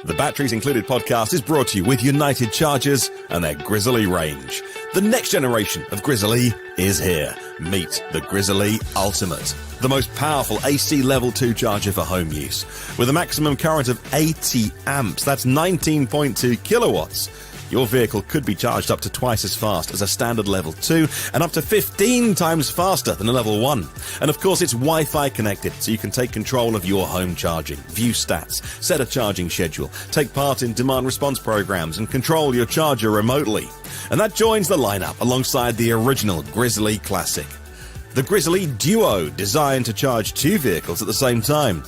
The Batteries Included podcast is brought to you with United Chargers and their Grizzly range. The next generation of Grizzly is here. Meet the Grizzly Ultimate, the most powerful AC Level 2 charger for home use. With a maximum current of 80 amps, that's 19.2 kilowatts. Your vehicle could be charged up to twice as fast as a standard level 2 and up to 15 times faster than a level 1. And of course it's Wi-Fi connected, so you can take control of your home charging, view stats, set a charging schedule, take part in demand response programs and control your charger remotely. And that joins the lineup alongside the original Grizzly Classic. The Grizzly Duo, designed to charge two vehicles at the same time.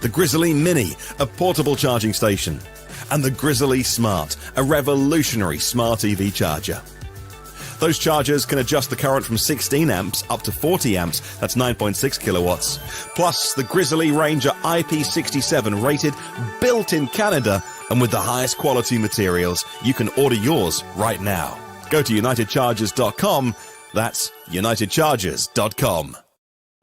The Grizzly Mini, a portable charging station. And the Grizzly Smart, a revolutionary smart EV charger. Those chargers can adjust the current from 16 amps up to 40 amps, that's 9.6 kilowatts. Plus, the Grizzly Ranger IP67 rated, built in Canada, and with the highest quality materials. You can order yours right now. Go to unitedchargers.com, that's unitedchargers.com.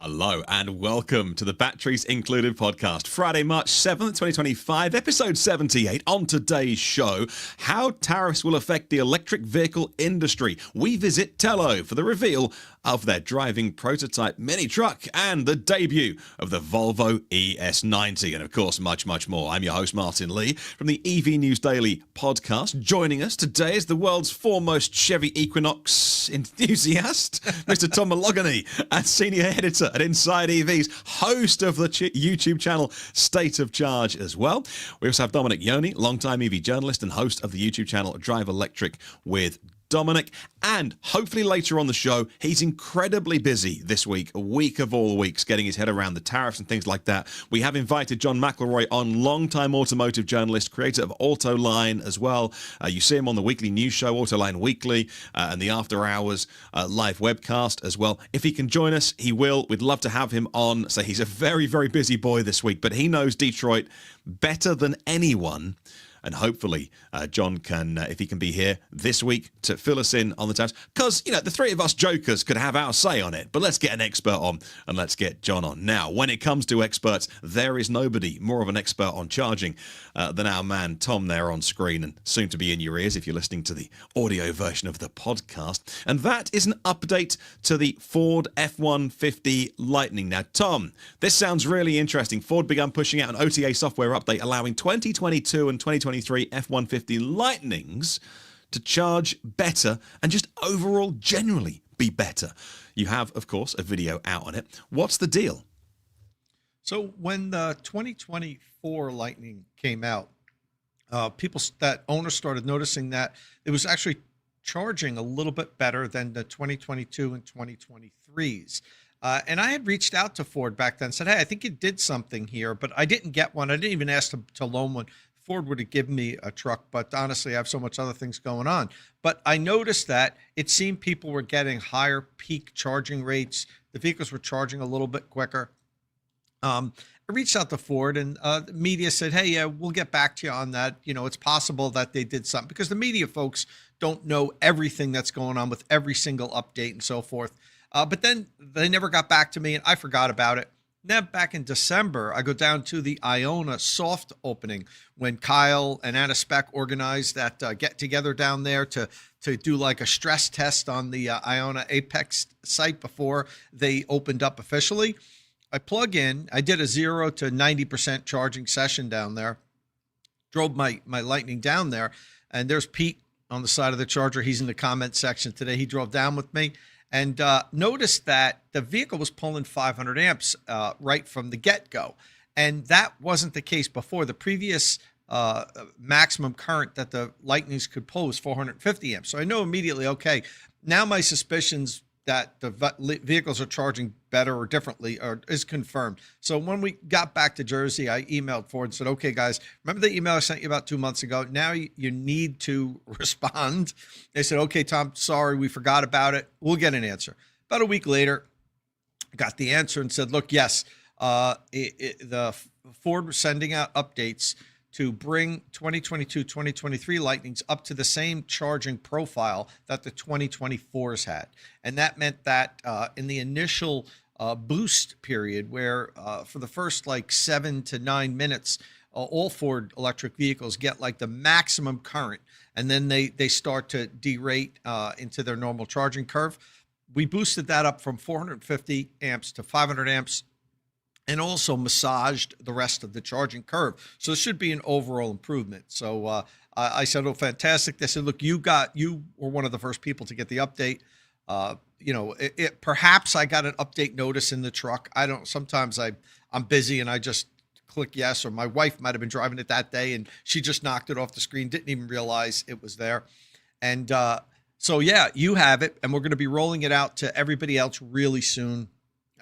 Hello and welcome to the Batteries Included podcast. Friday, March 7th, 2025, episode 78. On today's show, how tariffs will affect the electric vehicle industry. We visit Telo for the reveal of their driving prototype mini truck and the debut of the Volvo ES90. And of course, much, much more. I'm your host, Martin Lee, from the EV News Daily podcast. Joining us today is the world's foremost Chevy Equinox enthusiast, Mr. Tom Malogany, and senior editor at Inside EVs, host of the YouTube channel State of Charge as well. We also have Dominic Yoni, longtime EV journalist and host of the YouTube channel Drive Electric with Dominic, and hopefully later on the show, he's incredibly busy this week, a week of all weeks, getting his head around the tariffs and things like that. We have invited John McElroy on, longtime automotive journalist, creator of Autoline as well. You see him on the weekly news show, Autoline Weekly, and the After Hours live webcast as well. If he can join us, he will. We'd love to have him on. So he's a very, very busy boy this week, but he knows Detroit better than anyone. And hopefully John can, if he can be here this week to fill us in on the tariffs. Because, you know, the three of us jokers could have our say on it. But let's get an expert on and let's get John on. Now, when it comes to experts, there is nobody more of an expert on charging than our man Tom there on screen and soon to be in your ears if you're listening to the audio version of the podcast. And that is an update to the Ford F-150 Lightning. Now, Tom, this sounds really interesting. Ford began pushing out an OTA software update allowing 2022 and 2023 F-150 Lightnings to charge better and just overall generally be better. You have, of course, a video out on it. What's the deal? So when the 2024 Lightning came out, owners started noticing that it was actually charging a little bit better than the 2022 and 2023s. And I had reached out to Ford back then and said, hey, I think you did something here, but I didn't get one. I didn't even ask to loan one. Ford would have given me a truck, but honestly, I have so much other things going on. But I noticed that it seemed people were getting higher peak charging rates. The vehicles were charging a little bit quicker. I reached out to Ford and the media said, hey, yeah, we'll get back to you on that. You know, it's possible that they did something because the media folks don't know everything that's going on with every single update and so forth. But then they never got back to me and I forgot about it. Then back in December, I go down to the Iona soft opening when Kyle and Anna Speck organized that get together down there to do like a stress test on the Iona Apex site before they opened up officially. I plug in, I did a 0 to 90% charging session down there, drove my Lightning down there, and there's Pete on the side of the charger. He's in the comment section today. He drove down with me. And noticed that the vehicle was pulling 500 amps right from the get-go. And that wasn't the case before. The previous maximum current that the Lightnings could pull was 450 amps. So I know immediately, okay, now my suspicions that the vehicles are charging better or differently is confirmed. So when we got back to Jersey, I emailed Ford and said, okay, guys, remember the email I sent you about 2 months ago? Now you need to respond. They said, okay, Tom, sorry, we forgot about it. We'll get an answer. About a week later, I got the answer and said, look, yes, the Ford was sending out updates to bring 2022, 2023 Lightnings up to the same charging profile that the 2024s had. And that meant that in the initial boost period where for the first like 7 to 9 minutes, all Ford electric vehicles get like the maximum current, and then they start to derate into their normal charging curve. We boosted that up from 450 amps to 500 amps, and also massaged the rest of the charging curve. So it should be an overall improvement. So I said, oh, fantastic. They said, look, you were one of the first people to get the update. Perhaps I got an update notice in the truck. I don't, sometimes I'm busy and I just click yes, or my wife might've been driving it that day and she just knocked it off the screen, didn't even realize it was there. And so, yeah, you have it, and we're going to be rolling it out to everybody else really soon.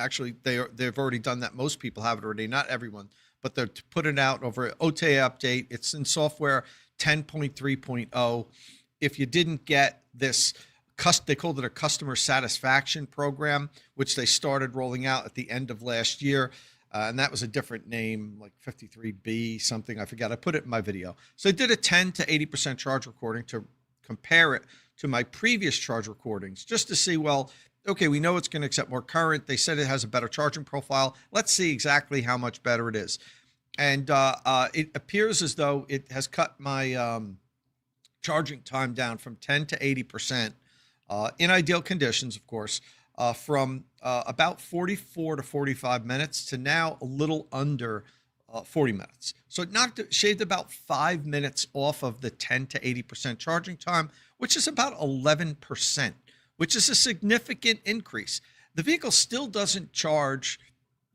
Actually, they've already done that. Most people have it already, not everyone, but they're putting it out over OTA update. It's in software 10.3.0. If you didn't get this, they called it a customer satisfaction program, which they started rolling out at the end of last year. And that was a different name, like 53B something. I forgot. I put it in my video. So they did a 10 to 80% charge recording to compare it to my previous charge recordings, just to see, well, okay, we know it's going to accept more current. They said it has a better charging profile. Let's see exactly how much better it is. And it appears as though it has cut my charging time down from 10 to 80%, in ideal conditions, of course, from about 44 to 45 minutes to now a little under 40 minutes. So it shaved about 5 minutes off of the 10 to 80% charging time, which is about 11%, which is a significant increase. The vehicle still doesn't charge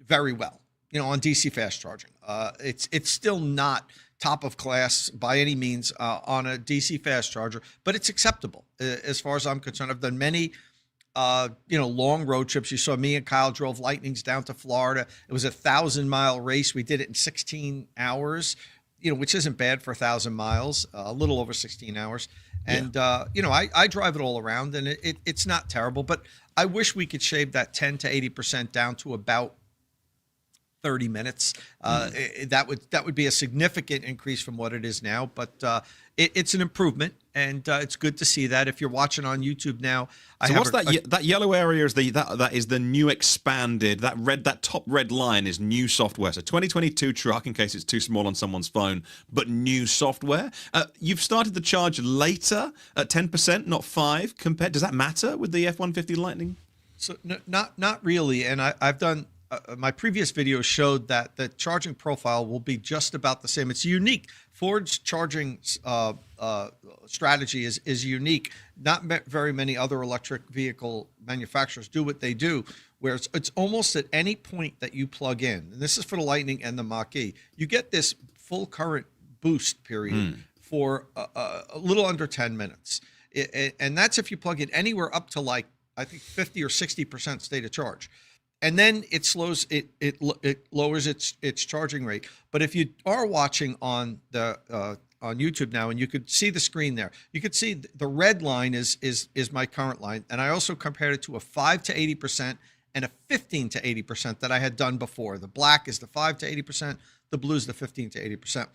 very well, on DC fast charging. It's still not top of class by any means on a DC fast charger, but it's acceptable as far as I'm concerned. I've done many long road trips. You saw me and Kyle drove Lightnings down to Florida. It was a 1,000-mile race. We did it in 16 hours, which isn't bad for 1,000 miles, a little over 16 hours. And, I drive it all around, and it's not terrible, but I wish we could shave that 10 to 80% down to about 30 minutes. That would be a significant increase from what it is now, but it's an improvement, and it's good to see that. If you're watching on YouTube now, so what's that yellow area is that is the new expanded, that top red line is new software. So 2022 truck, in case it's too small on someone's phone, but new software. You've started the charge later at 10%, not 5. Does that matter with the F-150 Lightning? So not really, and I've done. My previous video showed that the charging profile will be just about the same. It's unique. Ford's charging strategy is unique. Not very many other electric vehicle manufacturers do what they do, where it's almost at any point that you plug in, and this is for the Lightning and the Mach-E, you get this full current boost period for a little under 10 minutes. And that's if you plug in anywhere up to, like, I think 50 or 60% state of charge. And then it slows, it lowers its charging rate. But if you are watching on YouTube now, and you could see the screen there, you could see the red line is my current line, and I also compared it to a 5 to 80% and a 15 to 80% that I had done before. The black is the 5 to 80%, the blue is the 15 to 80%.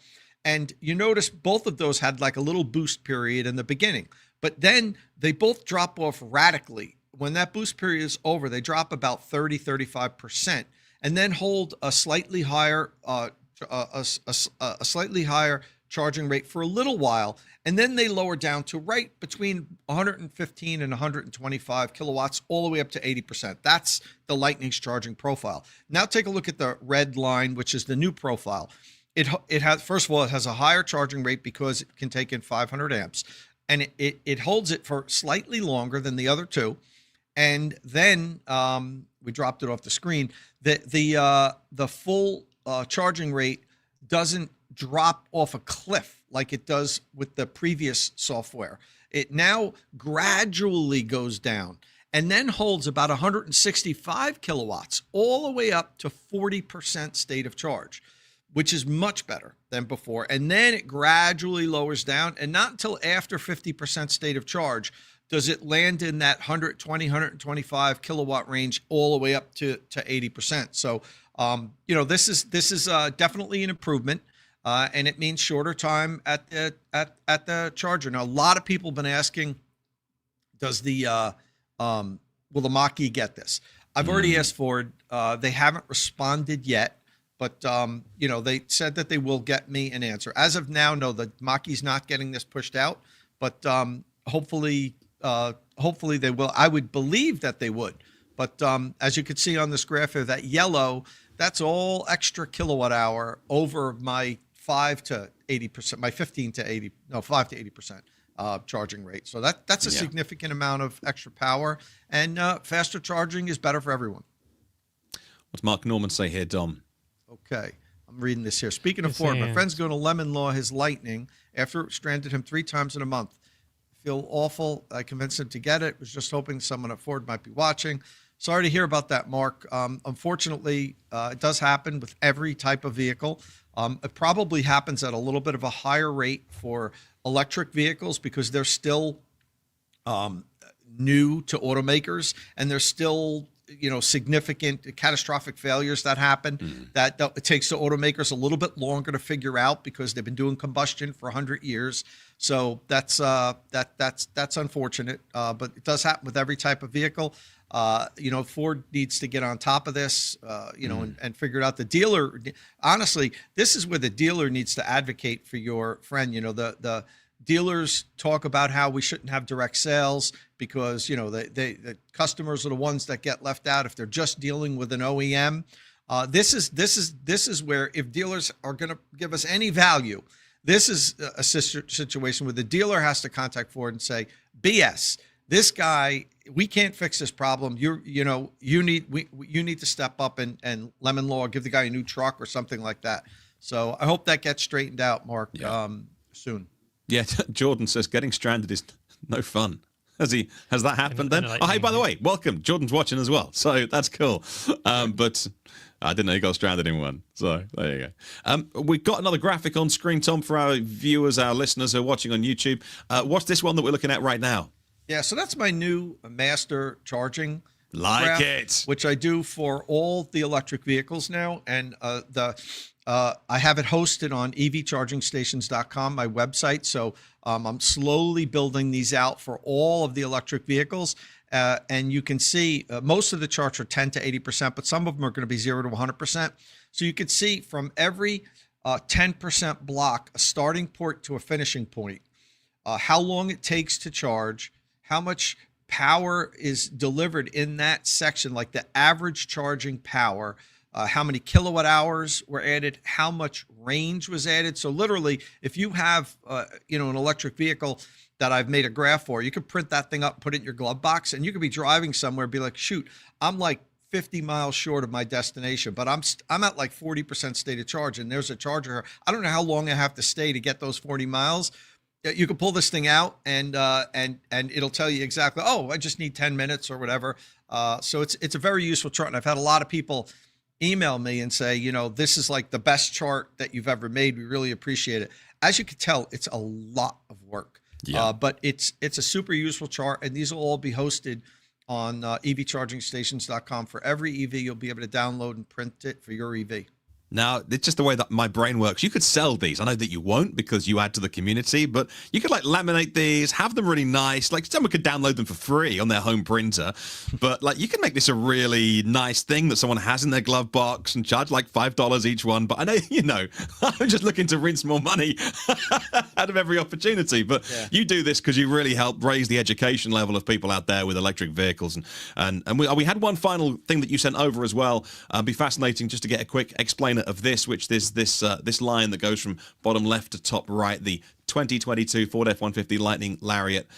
And you notice both of those had like a little boost period in the beginning, but then they both drop off radically. When that boost period is over, they drop about 30, 35%, and then hold a slightly higher, a slightly higher charging rate for a little while, and then they lower down to right between 115 and 125 kilowatts, all the way up to 80%. That's the Lightning's charging profile. Now take a look at the red line, which is the new profile. It has, first of all, it has a higher charging rate because it can take in 500 amps, and it holds it for slightly longer than the other two. And then we dropped it off the screen. The full charging rate doesn't drop off a cliff like it does with the previous software. It now gradually goes down and then holds about 165 kilowatts all the way up to 40% state of charge, which is much better than before. And then it gradually lowers down, and not until after 50% state of charge does it land in that 120, 125 kilowatt range all the way up to 80%. So, this is definitely an improvement, and it means shorter time at the charger. Now, a lot of people have been asking, does will the Mach-E get this? I've already asked Ford. They haven't responded yet. But they said that they will get me an answer. As of now, no, the Mach-E's not getting this pushed out, but hopefully they will. I would believe that they would. But as you can see on this graph here, that yellow, that's all extra kilowatt hour over my 5 to 80%, my 5 to 80% charging rate. So that's a significant amount of extra power, and faster charging is better for everyone. What's Mark Norman say here, Dom? Okay, I'm reading this here. Speaking of Ford, my friend's going to lemon law his Lightning after it stranded him 3 times in a month. Feel awful. I convinced him to get it. Was just hoping someone at Ford might be watching. Sorry to hear about that, Mark. Unfortunately, it does happen with every type of vehicle. It probably happens at a little bit of a higher rate for electric vehicles because they're still new to automakers, and there's still significant catastrophic failures that happen that it takes the automakers a little bit longer to figure out because they've been doing combustion for 100 years. So that's unfortunate, but it does happen with every type of vehicle. Ford needs to get on top of this, and figure it out. The dealer, honestly, this is where the dealer needs to advocate for your friend. The dealers talk about how we shouldn't have direct sales because the customers are the ones that get left out if they're just dealing with an OEM. This is where, if dealers are going to give us any value, this is a situation where the dealer has to contact Ford and say, BS, this guy, we can't fix this problem. You need to step up and lemon law, give the guy a new truck or something like that. So I hope that gets straightened out, Mark, soon. Yeah, Jordan says getting stranded is no fun. Has that happened then? Oh, hey, by the way, welcome. Jordan's watching as well, so that's cool. But I didn't know you got stranded in one. So there you go. We've got another graphic on screen, Tom, for our viewers, our listeners who are watching on YouTube. What's this one that we're looking at right now? Yeah, so that's my new master charging graph, it, which I do for all the electric vehicles now, and I have it hosted on evchargingstations.com, my website. So I'm slowly building these out for all of the electric vehicles. And you can see most of the charts are 10 to 80%, but some of them are going to be 0 to 100%. So you can see from every 10% block, a starting point to a finishing point, how long it takes to charge, how much power is delivered in that section, like the average charging power, how many kilowatt hours were added, how much range was added. So literally, if you have an electric vehicle that I've made a graph for, you could print that thing up, put it in your glove box, and you could be driving somewhere and be like, shoot, I'm like 50 miles short of my destination, but I'm at like 40% state of charge, and there's a charger here. I don't know how long I have to stay to get those 40 miles. You can pull this thing out and it'll tell you exactly, oh, I just need 10 minutes or whatever. So it's a very useful chart. And I've had a lot of people email me and say, this is like the best chart that you've ever made. We really appreciate it. As you can tell, it's a lot of work, but it's a super useful chart. And these will all be hosted on evchargingstations.com. For every EV, you'll be able to download and print it for your EV. Now, it's just the way that my brain works. You could sell these. I know that you won't because you add to the community, but you could like laminate these, have them really nice. Like someone could download them for free on their home printer, but like you can make this a really nice thing that someone has in their glove box and charge like $5 each one. But I know, I'm just looking to rinse more money out of every opportunity. But you do this because you really help raise the education level of people out there with electric vehicles. And we had one final thing that you sent over as well. Be fascinating just to get a quick explainer of this, which is this line that goes from bottom left to top right, the 2022 Ford F-150 Lightning Lariat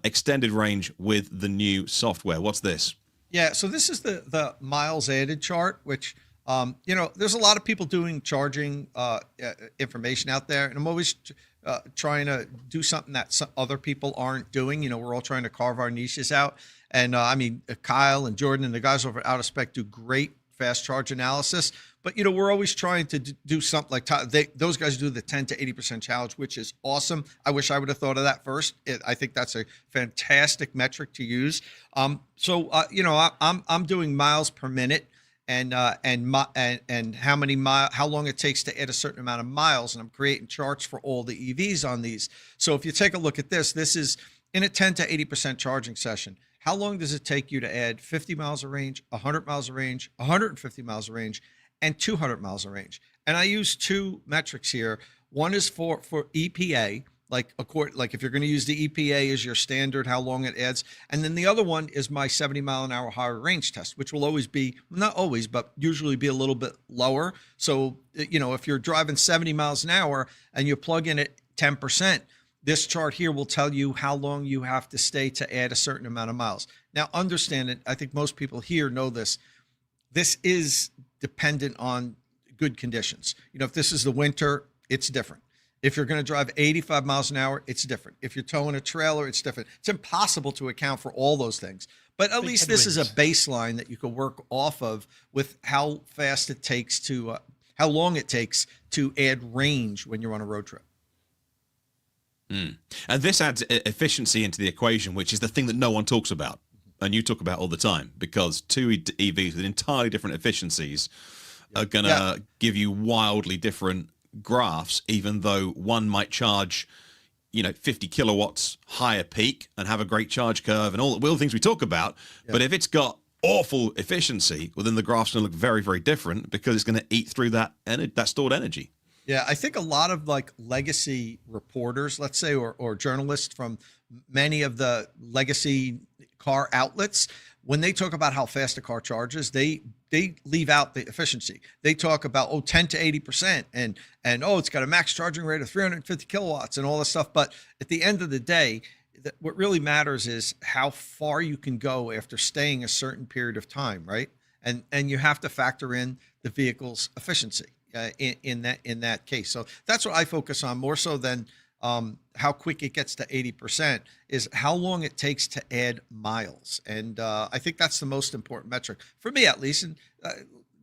extended range with the new software. What's this? Yeah, so this is the miles added chart, which there's a lot of people doing charging information out there, and I'm always trying to do something that some other people aren't doing. We're all trying to carve our niches out, and Kyle and Jordan and the guys over at Out of Spec do great fast charge analysis. But, we're always trying to do something like those guys do the 10 to 80% challenge, which is awesome. I wish I would have thought of that first. I think that's a fantastic metric to use. I'm doing miles per minute and how long it takes to add a certain amount of miles. And I'm creating charts for all the EVs on these. So if you take a look at this is in a 10 to 80% charging session. How long does it take you to add 50 miles of range, 100 miles of range, 150 miles of range? and 200 miles of range. And I use two metrics here. One is for EPA, like if you're going to use the EPA as your standard, how long it adds. And then the other one is my 70 mile an hour higher range test, which will always be, not always, but usually be a little bit lower. So, if you're driving 70 miles an hour and you plug in at 10%, this chart here will tell you how long you have to stay to add a certain amount of miles. Now, understand it. I think most people here know this. This is dependent on good conditions. If this is the winter, it's different. If you're going to drive 85 miles an hour, it's different. If you're towing a trailer, it's different. It's impossible to account for all those things. But at least this is a baseline that you can work off of with how fast it takes to, how long it takes to add range when you're on a road trip. And this adds efficiency into the equation, which is the thing that no one talks about. And you talk about all the time, because two EVs with entirely different efficiencies are going to give you wildly different graphs, even though one might charge 50 kilowatts higher peak and have a great charge curve and all the things we talk about. But if it's got awful efficiency, well, then the graph's going to look very, very different, because it's going to eat through that stored energy. Yeah, I think a lot of legacy reporters, let's say, or journalists from many of the legacy car outlets, when they talk about how fast a car charges, they leave out the efficiency. They talk about 10 to 80% and it's got a max charging rate of 350 kilowatts and all this stuff. But at the end of the day, what really matters is how far you can go after staying a certain period of time, right? And you have to factor in the vehicle's efficiency in that case. So that's what I focus on more so than how quick it gets to 80%, is how long it takes to add miles. And I think that's the most important metric for me, at least. And,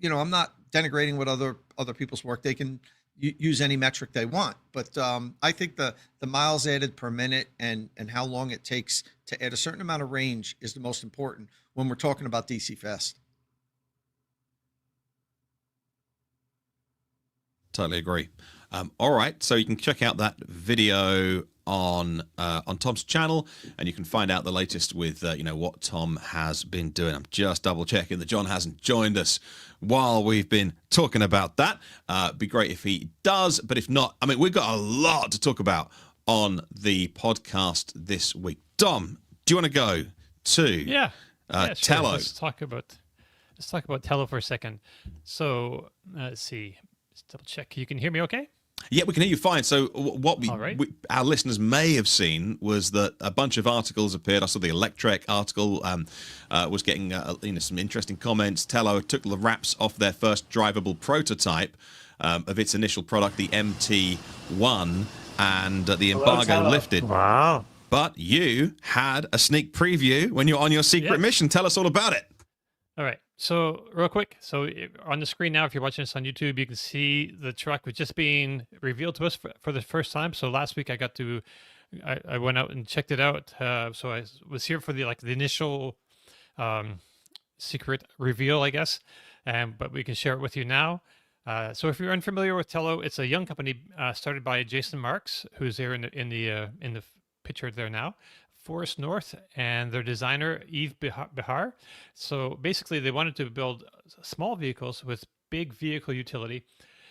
I'm not denigrating what other people's work. They can use any metric they want. But I think the miles added per minute and how long it takes to add a certain amount of range is the most important when we're talking about DC fast. Totally agree. All right, so you can check out that video on Tom's channel, and you can find out the latest with what Tom has been doing. I'm just double checking that John hasn't joined us while we've been talking about that. Be great if he does, but if not, we've got a lot to talk about on the podcast this week. Dom, do you want to go to sure. Telo? Let's talk about Telo for a second. So let's see. Let's double check. You can hear me okay? Yeah, we can hear you fine. So what our listeners may have seen was that a bunch of articles appeared. I saw the Electrek article was getting some interesting comments. Telo took the wraps off their first drivable prototype of its initial product, the MT1, and the embargo lifted. Wow. But you had a sneak preview when you're on your secret mission. Tell us all about it. All right. So real quick, so on the screen now, if you're watching this on YouTube, you can see the truck was just being revealed to us for the first time. So last week I went out and checked it out. So I was here for the initial secret reveal, I guess. But we can share it with you now. So if you're unfamiliar with Telo, it's a young company started by Jason Marks, who's there in the picture there now. Forest North, and their designer Yves Bihar. So basically they wanted to build small vehicles with big vehicle utility.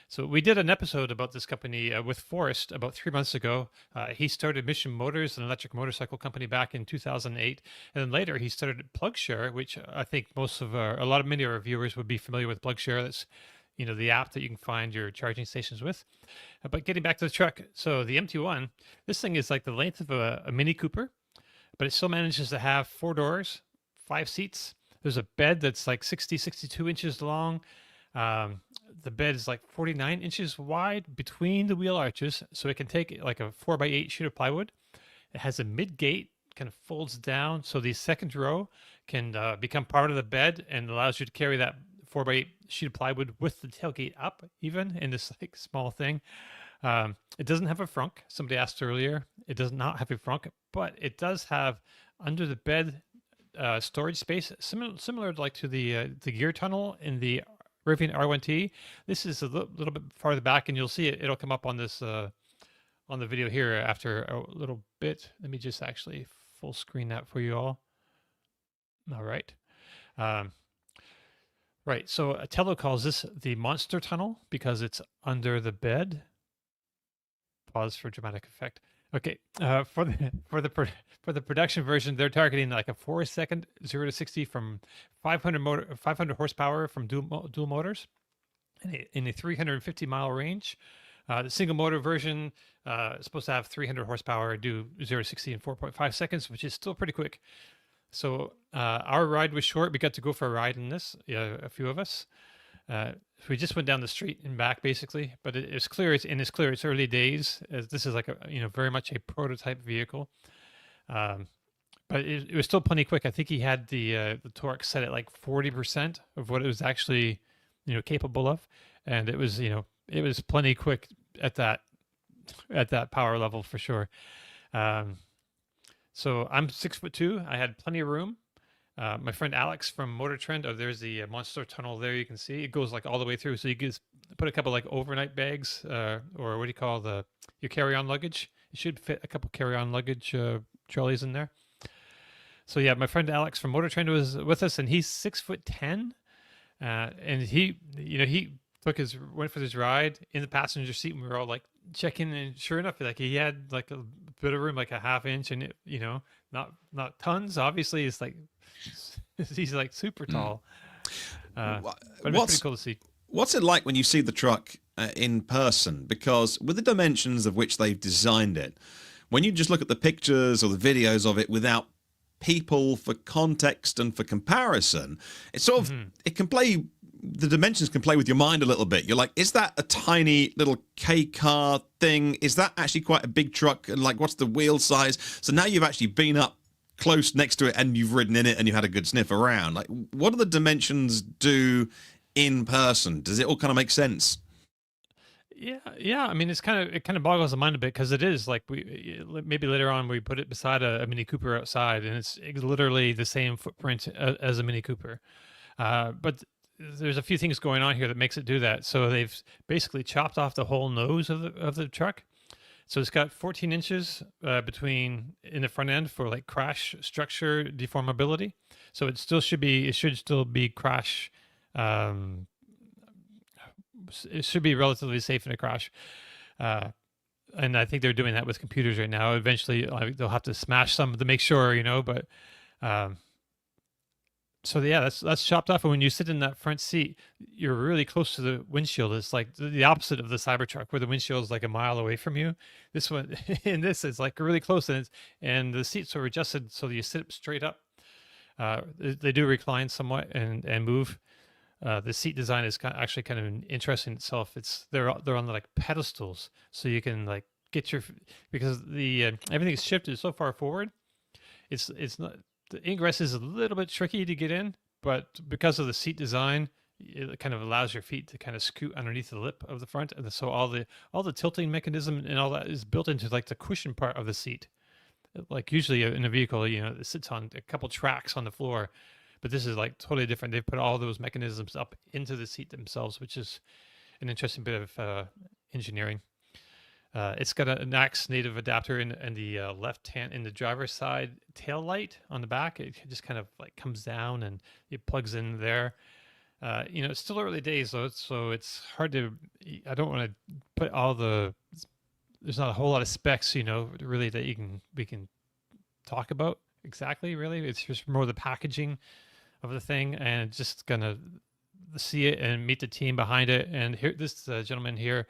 So we did an episode about this company with Forrest about 3 months ago. He started Mission Motors, an electric motorcycle company, back in 2008. And then later he started PlugShare, which I think many of our viewers would be familiar with PlugShare. That's the app that you can find your charging stations with. But getting back to the truck, so the MT1, this thing is like the length of a Mini Cooper, but it still manages to have 4 doors, 5 seats. There's a bed that's like 62 inches long. The bed is like 49 inches wide between the wheel arches, so it can take like a 4x8 sheet of plywood. It has a mid gate, kind of folds down, so the second row can become part of the bed and allows you to carry that 4x8 sheet of plywood with the tailgate up, even in this small thing. It doesn't have a frunk. Somebody asked earlier. It does not have a frunk, but it does have under the bed storage space, similar to the gear tunnel in the Rivian R1T. This is a little bit farther back, and you'll see it. It'll come up on this on the video here after a little bit. Let me just actually full screen that for you all. All right. Right. So Telo calls this the monster tunnel because it's under the bed. Pause for dramatic effect. Okay. For the production version, they're targeting like a 4-second 0 to 60 from 500 horsepower from dual motors in a 350-mile range. The single motor version is supposed to have 300 horsepower, do 0 to 60 in 4.5 seconds, which is still pretty quick. So our ride was short. We got to go for a ride in this, a few of us. We just went down the street and back basically, but it's clear. It's clear. It's early days. As this is like very much a prototype vehicle, but it was still plenty quick. I think he had the torque set at like 40% of what it was actually capable of, and it was plenty quick at that power level for sure. So I'm 6'2". I had plenty of room. My friend Alex from Motor Trend, there's the monster tunnel there. You can see it goes like all the way through. So you can put a couple like overnight bags, or what do you call your carry-on luggage? It should fit a couple carry-on luggage trolleys in there. So yeah, my friend Alex from Motor Trend was with us, and he's 6'10", and he went for his ride in the passenger seat, and we were all like checking, and sure enough, like he had like a bit of room, like a half inch, and not tons. Obviously, it's like he's like super tall. But it's pretty cool to see. What's it like when you see the truck in person? Because with the dimensions of which they've designed it, when you just look at the pictures or the videos of it without people for context and for comparison, it's sort of it can play. The dimensions can play with your mind a little bit. You're like, is that a tiny little K car thing? Is that actually quite a big truck? And like, what's the wheel size? So now you've actually been up close next to it and you've ridden in it and you had a good sniff around. Like, what do the dimensions do in person? Does it all kind of make sense? Yeah. I mean, it kind of boggles the mind a bit because it is like maybe later on we put it beside a Mini Cooper outside, and it's literally the same footprint as a Mini Cooper. But there's a few things going on here that makes it do that. So they've basically chopped off the whole nose of the truck. So it's got 14 inches between in the front end for like crash structure deformability. So it should still be crash. It should be relatively safe in a crash. And I think they're doing that with computers right now. Eventually they'll have to smash some to make sure, but, so yeah, that's chopped off. And when you sit in that front seat, you're really close to the windshield. It's like the opposite of the Cybertruck, where the windshield is like a mile away from you. This one, in this, is like really close, and the seats are adjusted so that you sit straight up. They do recline somewhat and move. The seat design is actually kind of interesting itself. They're on like pedestals, so you can like get because the everything's shifted so far forward. It's not. The ingress is a little bit tricky to get in, but because of the seat design, it kind of allows your feet to kind of scoot underneath the lip of the front, and so all the tilting mechanism and all that is built into like the cushion part of the seat. Like usually in a vehicle, it sits on a couple tracks on the floor, but this is like totally different. They've put all those mechanisms up into the seat themselves, which is an interesting bit of engineering. It's got an AX native adapter in the left hand in the driver's side tail light on the back. It just kind of like comes down and it plugs in there. It's still early days though, so it's hard to. I don't want to put there's not a whole lot of specs, really that we can talk about exactly. Really, it's just more the packaging of the thing, and just gonna see it and meet the team behind it. And here, this gentleman here.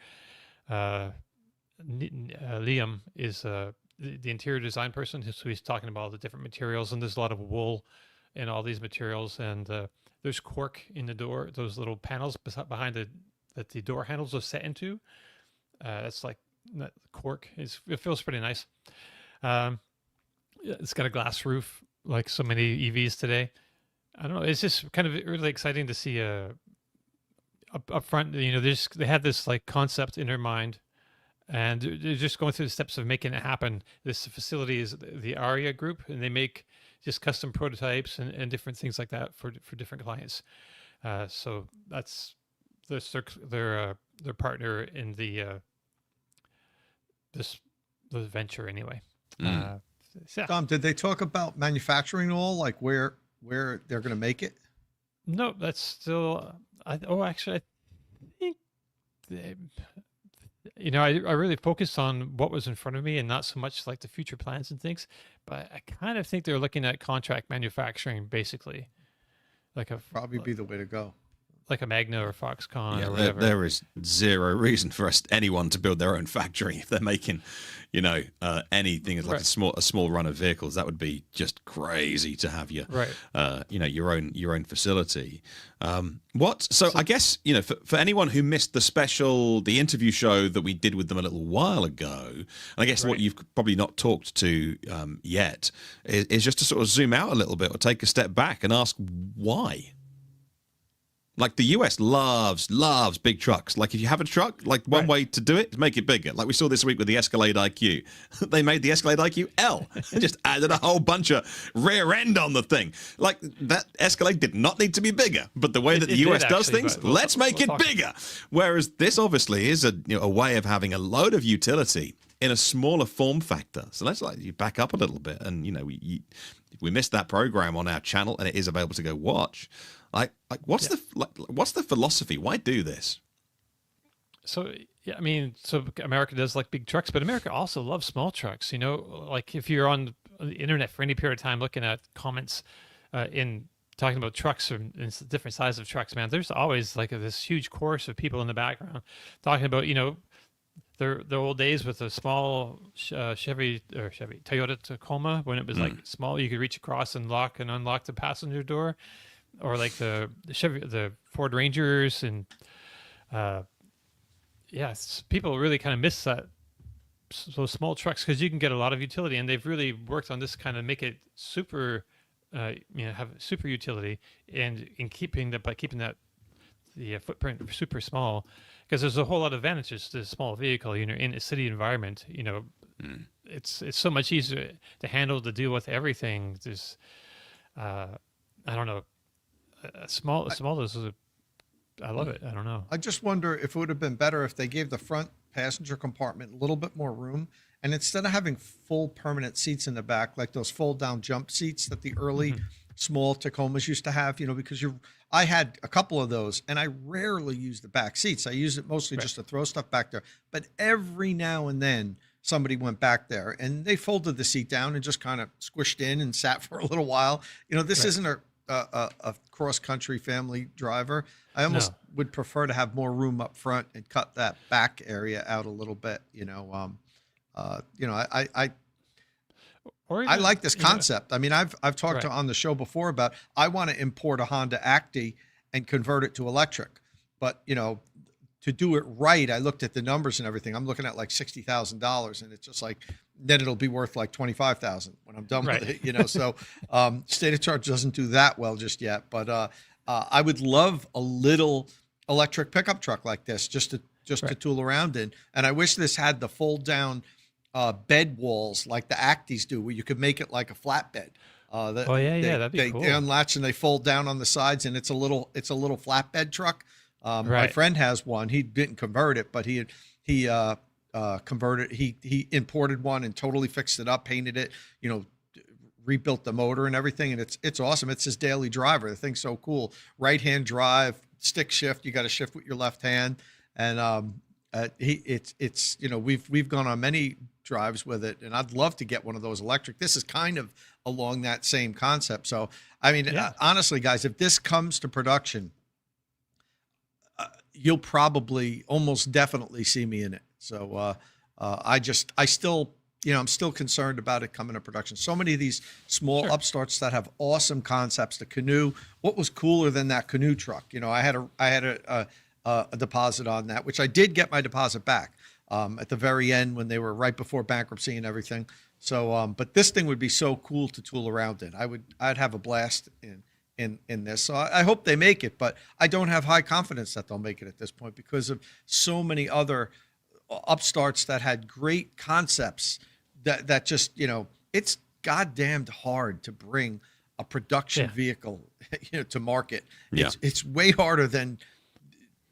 Liam is the interior design person, so he's talking about all the different materials, and there's a lot of wool in all these materials, and there's cork in the door, those little panels behind that the door handles are set into. It's like that cork. It feels pretty nice. It's got a glass roof like so many EVs today. I don't know. It's just kind of really exciting to see up front. They had this like concept in their mind. And they're just going through the steps of making it happen. This facility is the ARIA group, and they make just custom prototypes and different things like that for different clients. So that's their partner in the venture anyway. Yeah. Dom, did they talk about manufacturing at all? Like where they're going to make it? No, that's still. Actually, I think they, I really focused on what was in front of me and not so much like the future plans and things. But I kind of think they're looking at contract manufacturing, basically, like Probably be the way to go. like a Magna or Foxconn Yeah, or whatever. there is zero reason for anyone to build their own factory if they're making, anything as like Right. a small run of vehicles. That would be just crazy to have Right. your own facility. So I guess for anyone who missed the interview show that we did with them a little while ago, and I guess what Right. you've probably not talked to yet is just to sort of zoom out a little bit or take a step back and ask why. Like the US loves big trucks. Like if you have a truck, like one Right. way to do it is make it bigger. Like we saw this week with the Escalade IQ. They made the Escalade IQL and just added a whole bunch of rear end on the thing. Like that Escalade did not need to be bigger, but the way that the It US did does actually, things, but we'll let's make it talk- bigger. Whereas this obviously is a way of having a load of utility in a smaller form factor. So let's you back up a little bit, and we missed that program on our channel, and it is available to go watch. What's the philosophy? Why do this? So yeah, I mean, so America does like big trucks, but America also loves small trucks. Like if you're on the internet for any period of time looking at comments in talking about trucks and different sizes of trucks, man, there's always like this huge chorus of people in the background talking about the old days with the small Chevy Toyota Tacoma when it was like small, you could reach across and lock and unlock the passenger door, or like the Ford Rangers and people really kind of miss that those small trucks because you can get a lot of utility, and they've really worked on this kind of make it super have super utility and in keeping that the footprint super small, because there's a whole lot of advantages to a small vehicle. In a city environment, it's so much easier to handle, to deal with everything. There's I don't know, small is I love it. I don't know. I just wonder if it would have been better if they gave the front passenger compartment a little bit more room, and instead of having full permanent seats in the back, like those fold down jump seats that the early small Tacomas used to have, because I had a couple of those, and I rarely use the back seats. I use it mostly just to throw stuff back there. But every now and then somebody went back there and they folded the seat down and just kind of squished in and sat for a little while. This isn't a cross-country family driver. I almost would prefer to have more room up front and cut that back area out a little bit. I like this concept. I mean, I've talked on the show before about I want to import a Honda Acti and convert it to electric, but to do it right, I looked at the numbers and everything. I'm looking at like $60,000, and it's just like then it'll be worth like $25,000 when I'm done with it. So state of charge doesn't do that well just yet, but I would love a little electric pickup truck like this just to tool around in, and I wish this had the fold down bed walls like the Actis do, where you could make it like a flatbed. That'd be cool. They unlatch and they fold down on the sides, and it's a little flatbed truck. My friend has one. He didn't convert it, but he converted. He imported one and totally fixed it up, painted it, rebuilt the motor and everything, and it's awesome. It's his daily driver. The thing's so cool. Right hand drive, stick shift. You got to shift with your left hand, and we've gone on many drives with it, and I'd love to get one of those electric. This is kind of along that same concept. So, I mean, honestly, guys, if this comes to production, you'll probably almost definitely see me in it. So, I'm still concerned about it coming to production. So many of these small upstarts that have awesome concepts. The Canoe, what was cooler than that Canoe truck? I had a deposit on that, which I did get my deposit back at the very end when they were right before bankruptcy and everything. So, but this thing would be so cool to tool around in. I'd have a blast in this. So I hope they make it, but I don't have high confidence that they'll make it at this point because of so many other upstarts that had great concepts that just, it's goddamned hard to bring a production vehicle, to market. Yeah. It's way harder than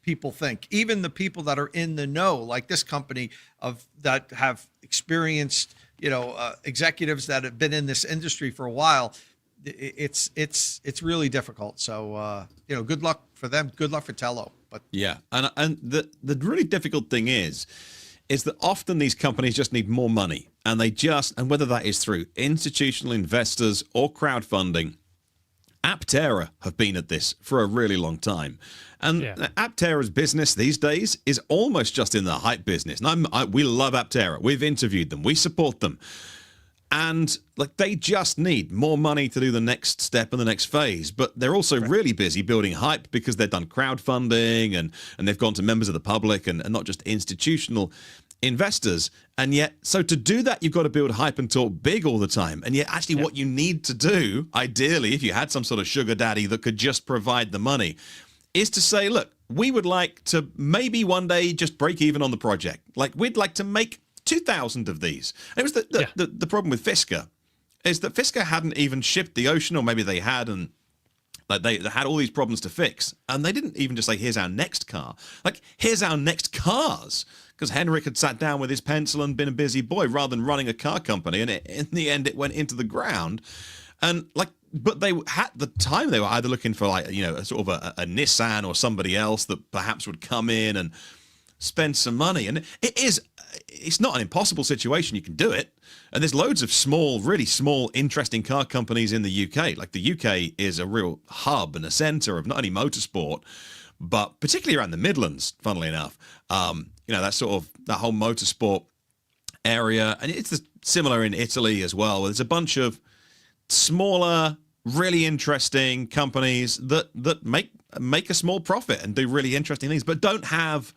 people think. Even the people that are in the know, like this company that have experienced, executives that have been in this industry for a while, it's really difficult. So good luck for them. Good luck for Telo. But yeah, and the really difficult thing is that often these companies just need more money, and and whether that is through institutional investors or crowdfunding. Aptera have been at this for a really long time, and Aptera's business these days is almost just in the hype business. And we love Aptera. We've interviewed them. We support them. And like they just need more money to do the next step and the next phase, but they're also really busy building hype because they've done crowdfunding and they've gone to members of the public and not just institutional investors. And yet, so to do that, you've got to build hype and talk big all the time. And yet actually what you need to do, ideally, if you had some sort of sugar daddy that could just provide the money, is to say, look, we would like to maybe one day just break even on the project. Like we'd like to make 2,000 of these. And it was the problem with Fisker is that Fisker hadn't even shipped the Ocean, or maybe they had, and like they had all these problems to fix. And they didn't even just say, here's our next car. Like, here's our next cars. Because Henrik had sat down with his pencil and been a busy boy rather than running a car company. And in the end, it went into the ground. And like, but they at the time they were either looking for like, a sort of a Nissan or somebody else that perhaps would come in and spend some money. And it's not an impossible situation. You can do it. And there's loads of small, really small, interesting car companies in the UK. Like the UK is a real hub and a center of not only motorsport, but particularly around the Midlands, funnily enough. That whole motorsport area. And it's similar in Italy as well. There's a bunch of smaller, really interesting companies that make a small profit and do really interesting things, but don't have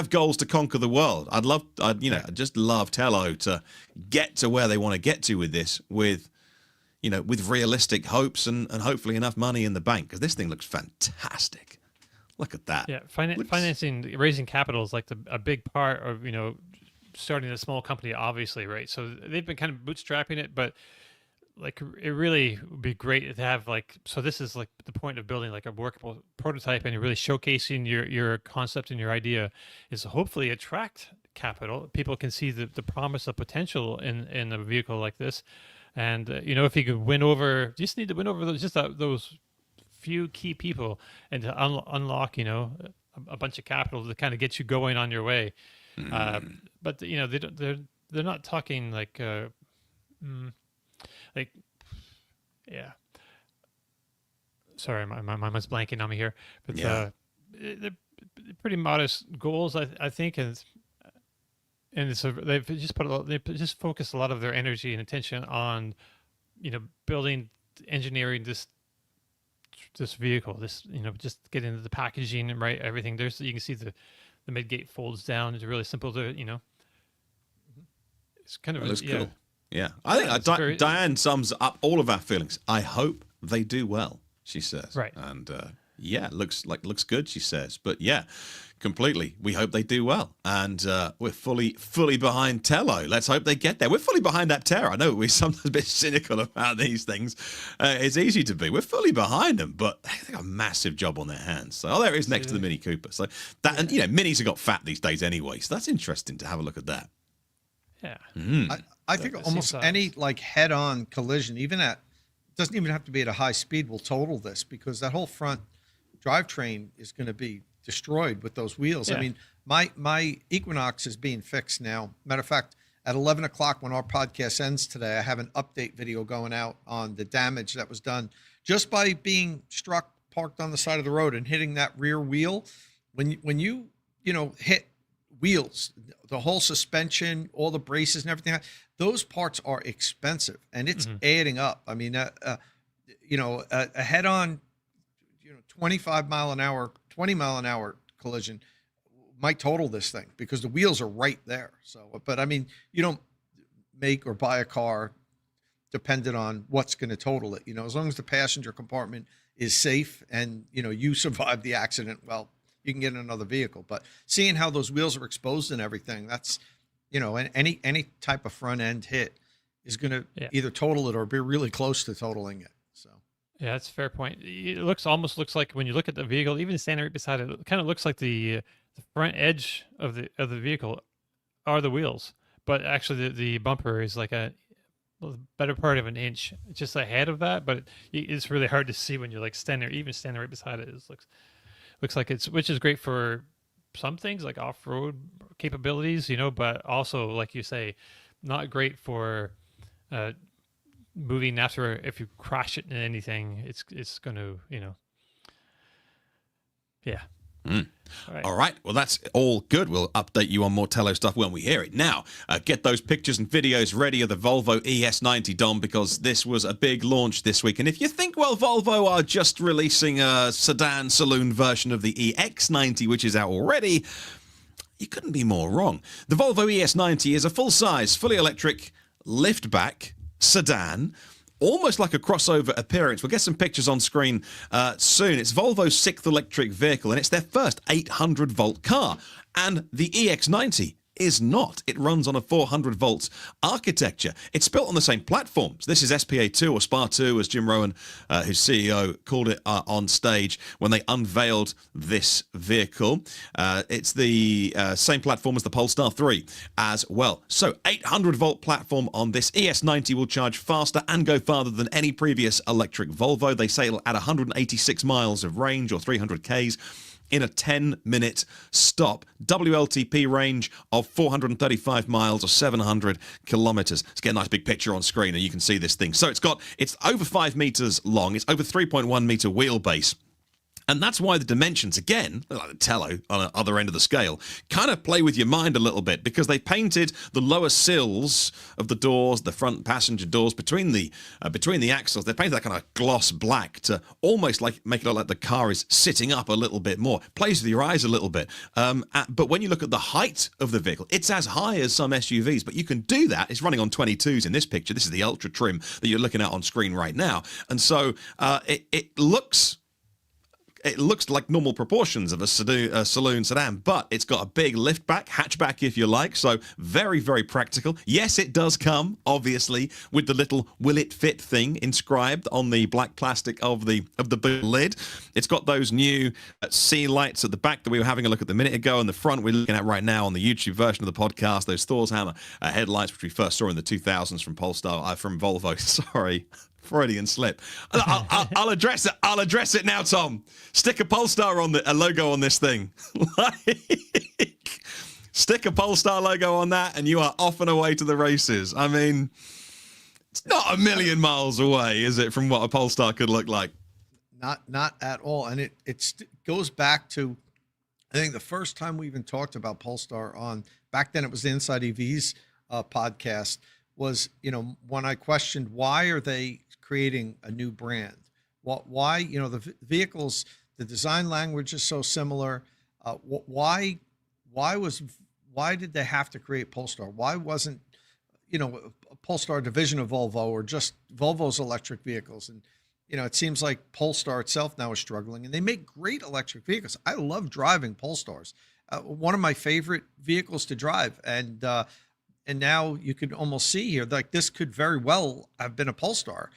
goals to conquer the world. I just love Telo to get to where they want to get to with this, with realistic hopes and hopefully enough money in the bank, because this thing looks fantastic. Look at that. Yeah, financing, raising capital is like a big part of starting a small company, obviously, right? So they've been kind of bootstrapping it, but like it really would be great to have so this is like the point of building like a workable prototype and really showcasing your concept and your idea is to hopefully attract capital. People can see the promise of potential in a vehicle like this, and if you could just need to win over those few key people and to unlock a bunch of capital to kind of get you going on your way. But they're not talking sorry, my mind's blanking on me here, but they're pretty modest goals, I think, and they've just focused a lot of their energy and attention on building, engineering this vehicle, just get into the packaging and everything. You can see the mid-gate folds down. It's really simple to it's kind of cool. Yeah, I think Diane sums up all of our feelings. I hope they do well, she says. Right. And looks good, she says. But yeah, completely. We hope they do well. And we're fully behind Telo. Let's hope they get there. We're fully behind Aptera. I know we're sometimes a bit cynical about these things. It's easy to be. We're fully behind them, but they got a massive job on their hands. So there it is next to the Mini Cooper. So that, and Minis have got fat these days anyway. So that's interesting to have a look at that. Yeah. I think almost any head-on collision, doesn't even have to be at a high speed, will total this, because that whole front drivetrain is going to be destroyed with those wheels. Yeah. I mean, my Equinox is being fixed now. Matter of fact, at 11 o'clock when our podcast ends today, I have an update video going out on the damage that was done just by being struck, parked on the side of the road and hitting that rear wheel. When you hit wheels, the whole suspension, all the braces and everything, those parts are expensive, and it's adding up. I mean, a head-on, 25 mile an hour, 20 mile an hour collision might total this thing because the wheels are right there. So, but I mean, you don't make or buy a car dependent on what's going to total it. As long as the passenger compartment is safe and you survive the accident, well, you can get in another vehicle. But seeing how those wheels are exposed and everything, that's, any type of front end hit is going to either total it or be really close to totaling it. So, yeah, that's a fair point. It almost looks like when you look at the vehicle, even standing right beside it, it kind of looks like the front edge of the vehicle are the wheels, but actually the bumper is like a the better part of an inch just ahead of that, but it's really hard to see when you're like standing right beside it. It looks like it's, which is great for some things like off-road capabilities, but also, like you say, not great for moving after. If you crash it in anything, it's going to, yeah. All right. Well, that's all good. We'll update you on more Telo stuff when we hear it. Now, get those pictures and videos ready of the Volvo ES90, Dom, because this was a big launch this week. And if you think, well, Volvo are just releasing a sedan saloon version of the EX90, which is out already, you couldn't be more wrong. The Volvo ES90 is a full-size, fully electric liftback sedan, almost like a crossover appearance. We'll get some pictures on screen soon. It's Volvo's 6th electric vehicle, and it's their first 800-volt car. And the EX90 is not. It runs on a 400-volt architecture. It's built on the same platforms. This is SPA2 or SPA2, as Jim Rowan, whose CEO, called it on stage when they unveiled this vehicle. It's the same platform as the Polestar 3 as well. So 800-volt platform on this. ES90 will charge faster and go farther than any previous electric Volvo. They say it'll add 186 miles of range, or 300 Ks, in a 10-minute stop. WLTP range of 435 miles or 700 kilometers. Let's get a nice big picture on screen and you can see this thing. So it's over 5 meters long. It's over 3.1 meter wheelbase. And that's why the dimensions, again, like the Telo on the other end of the scale, kind of play with your mind a little bit, because they painted the lower sills of the doors, the front passenger doors, between the axles. They painted that kind of gloss black to almost like make it look like the car is sitting up a little bit more. Plays with your eyes a little bit. But when you look at the height of the vehicle, it's as high as some SUVs, but you can do that. It's running on 22s in this picture. This is the ultra trim that you're looking at on screen right now. And so it looks like normal proportions of a saloon sedan, but it's got a big liftback, hatchback if you like, so very, very practical. Yes, it does come, obviously, with the little will it fit thing inscribed on the black plastic of the boot lid. It's got those new sea lights at the back that we were having a look at a minute ago, and the front we're looking at right now on the YouTube version of the podcast, those Thor's Hammer headlights, which we first saw in the 2000s from from Volvo, sorry. Freudian slip. I'll address it. I'll address it now, Tom. Stick a Polestar on a logo on this thing. Stick a Polestar logo on that, and you are off and away to the races. I mean, it's not a million miles away, is it, from what a Polestar could look like? Not at all. And it goes back to, I think, the first time we even talked about Polestar on, back then it was the Inside EVs podcast, was, when I questioned, why are they creating a new brand? Why, the vehicles, the design language is so similar. Why did they have to create Polestar? Why wasn't, a Polestar division of Volvo, or just Volvo's electric vehicles? And, it seems like Polestar itself now is struggling, and they make great electric vehicles. I love driving Polestars. One of my favorite vehicles to drive. And now you could almost see here, like, this could very well have been a Polestar.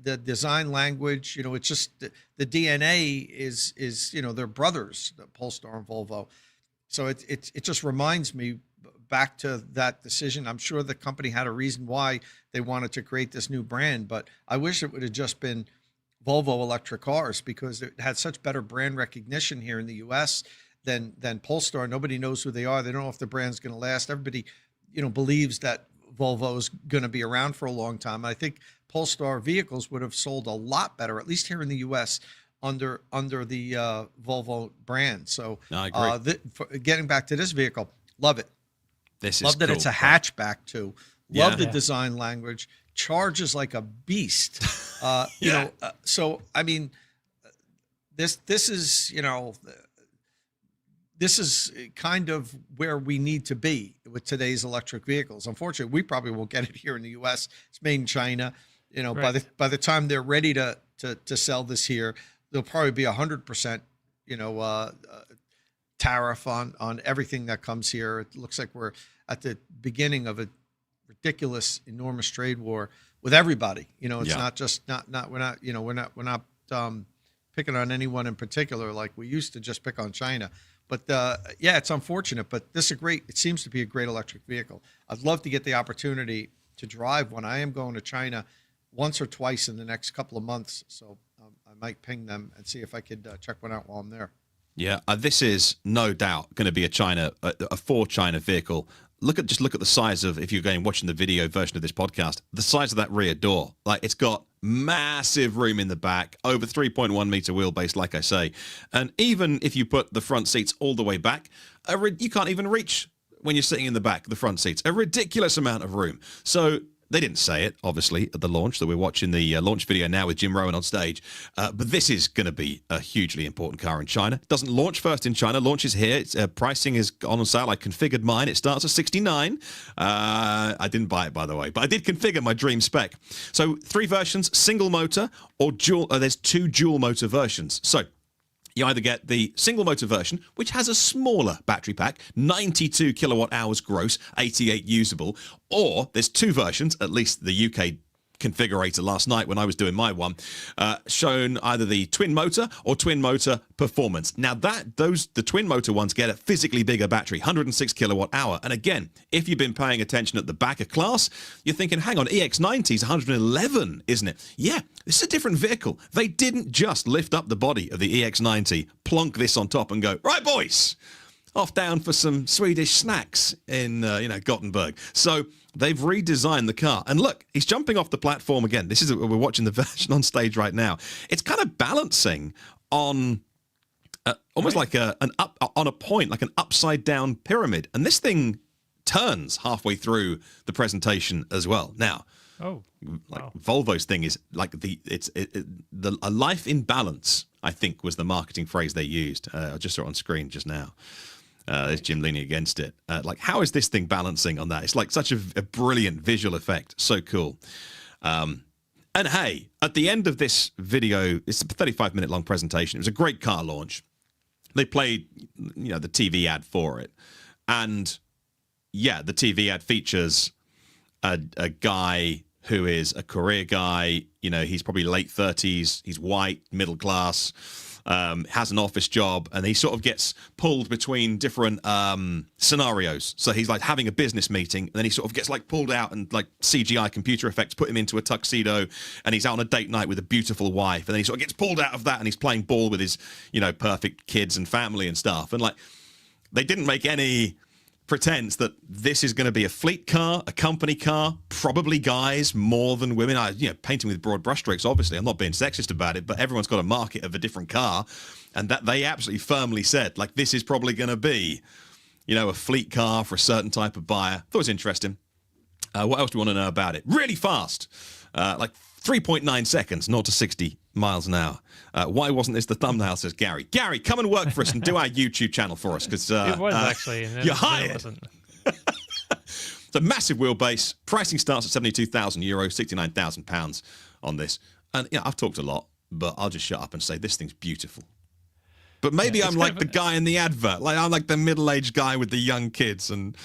The design language, it's just the DNA is they're brothers, the Polestar and Volvo. So it just reminds me back to that decision. I'm sure the company had a reason why they wanted to create this new brand, but I wish it would have just been Volvo electric cars, because it had such better brand recognition here in the US than Polestar. Nobody knows who they are. They don't know if the brand's going to last. Everybody believes that Volvo is going to be around for a long time. I think Polestar vehicles would have sold a lot better, at least here in the U.S., under the Volvo brand. So, I agree. Getting back to this vehicle, love it. Love that it's a hatchback too. Love the design language. Charges like a beast. So I mean, this is this is kind of where we need to be with today's electric vehicles. Unfortunately, we probably won't get it here in the U.S. It's made in China. Right. By the time they're ready to sell this here, there'll probably be 100%, tariff on everything that comes here. It looks like we're at the beginning of a ridiculous, enormous trade war with everybody. It's not just we're not picking on anyone in particular like we used to just pick on China. But it's unfortunate, but it seems to be a great electric vehicle. I'd love to get the opportunity to drive when I am going to China once or twice in the next couple of months. So I might ping them and see if I could check one out while I'm there. Yeah, this is no doubt going to be a for China vehicle. Just look at the size of, if you're going watching the video version of this podcast, the size of that rear door. Like, it's got massive room in the back, over 3.1 meter wheelbase, like I say. And even if you put the front seats all the way back, you can't even reach when you're sitting in the back, the front seats. A ridiculous amount of room. So they didn't say it, obviously, at the launch, that we're watching the launch video now with Jim Rowan on stage. But this is going to be a hugely important car in China. It doesn't launch first in China. Launches here. It's, pricing is on sale. I configured mine. It starts at 69. I didn't buy it, by the way, but I did configure my dream spec. So 3 versions, single motor or dual. There's 2 dual motor versions. So you either get the single motor version, which has a smaller battery pack, 92 kilowatt hours gross, 88 usable, or there's 2 versions, at least the UK configurator last night when I was doing my one, shown either the twin motor or twin motor performance. Now the twin motor ones get a physically bigger battery, 106 kilowatt hour. And again, if you've been paying attention at the back of class, you're thinking, hang on, EX90 is 111, isn't it? Yeah, this is a different vehicle. They didn't just lift up the body of the EX90, plonk this on top and go, right, boys, off down for some Swedish snacks in, Gothenburg. So they've redesigned the car. And look, he's jumping off the platform again. We're watching the version on stage right now. It's kind of balancing on almost like on a point, like an upside down pyramid. And this thing turns halfway through the presentation as well. Now, Volvo's thing is like a life in balance, I think, was the marketing phrase they used. I just saw it on screen just now. There's Jim leaning against it. Like, how is this thing balancing on that? It's like such a brilliant visual effect. So cool. And hey, at the end of this video, it's a 35-minute long presentation. It was a great car launch. They played, the TV ad for it. And yeah, the TV ad features a guy who is a career guy. He's probably late 30s. He's white, middle class. Has an office job, and he sort of gets pulled between different scenarios. So he's like having a business meeting, and then he sort of gets like pulled out, and like CGI computer effects put him into a tuxedo, and he's out on a date night with a beautiful wife, and then he sort of gets pulled out of that, and he's playing ball with his, perfect kids and family and stuff. And like, they didn't make any pretense that this is going to be a fleet car, a company car, probably guys more than women. Painting with broad brushstrokes, obviously. I'm not being sexist about it, but everyone's got a market of a different car. And that they absolutely firmly said, like, this is probably going to be, a fleet car for a certain type of buyer. Thought it was interesting. What else do you want to know about it? Really fast. Like 3.9 seconds, 0 to 60 miles an hour. Why wasn't this the thumbnail, says Gary. Gary, come and work for us and do our YouTube channel for us. Because it was actually. And you're hired. It's a massive wheelbase. Pricing starts at €72,000, £69,000 on this. And I've talked a lot, but I'll just shut up and say this thing's beautiful. But maybe I'm like the guy in the advert. Like, I'm like the middle-aged guy with the young kids, and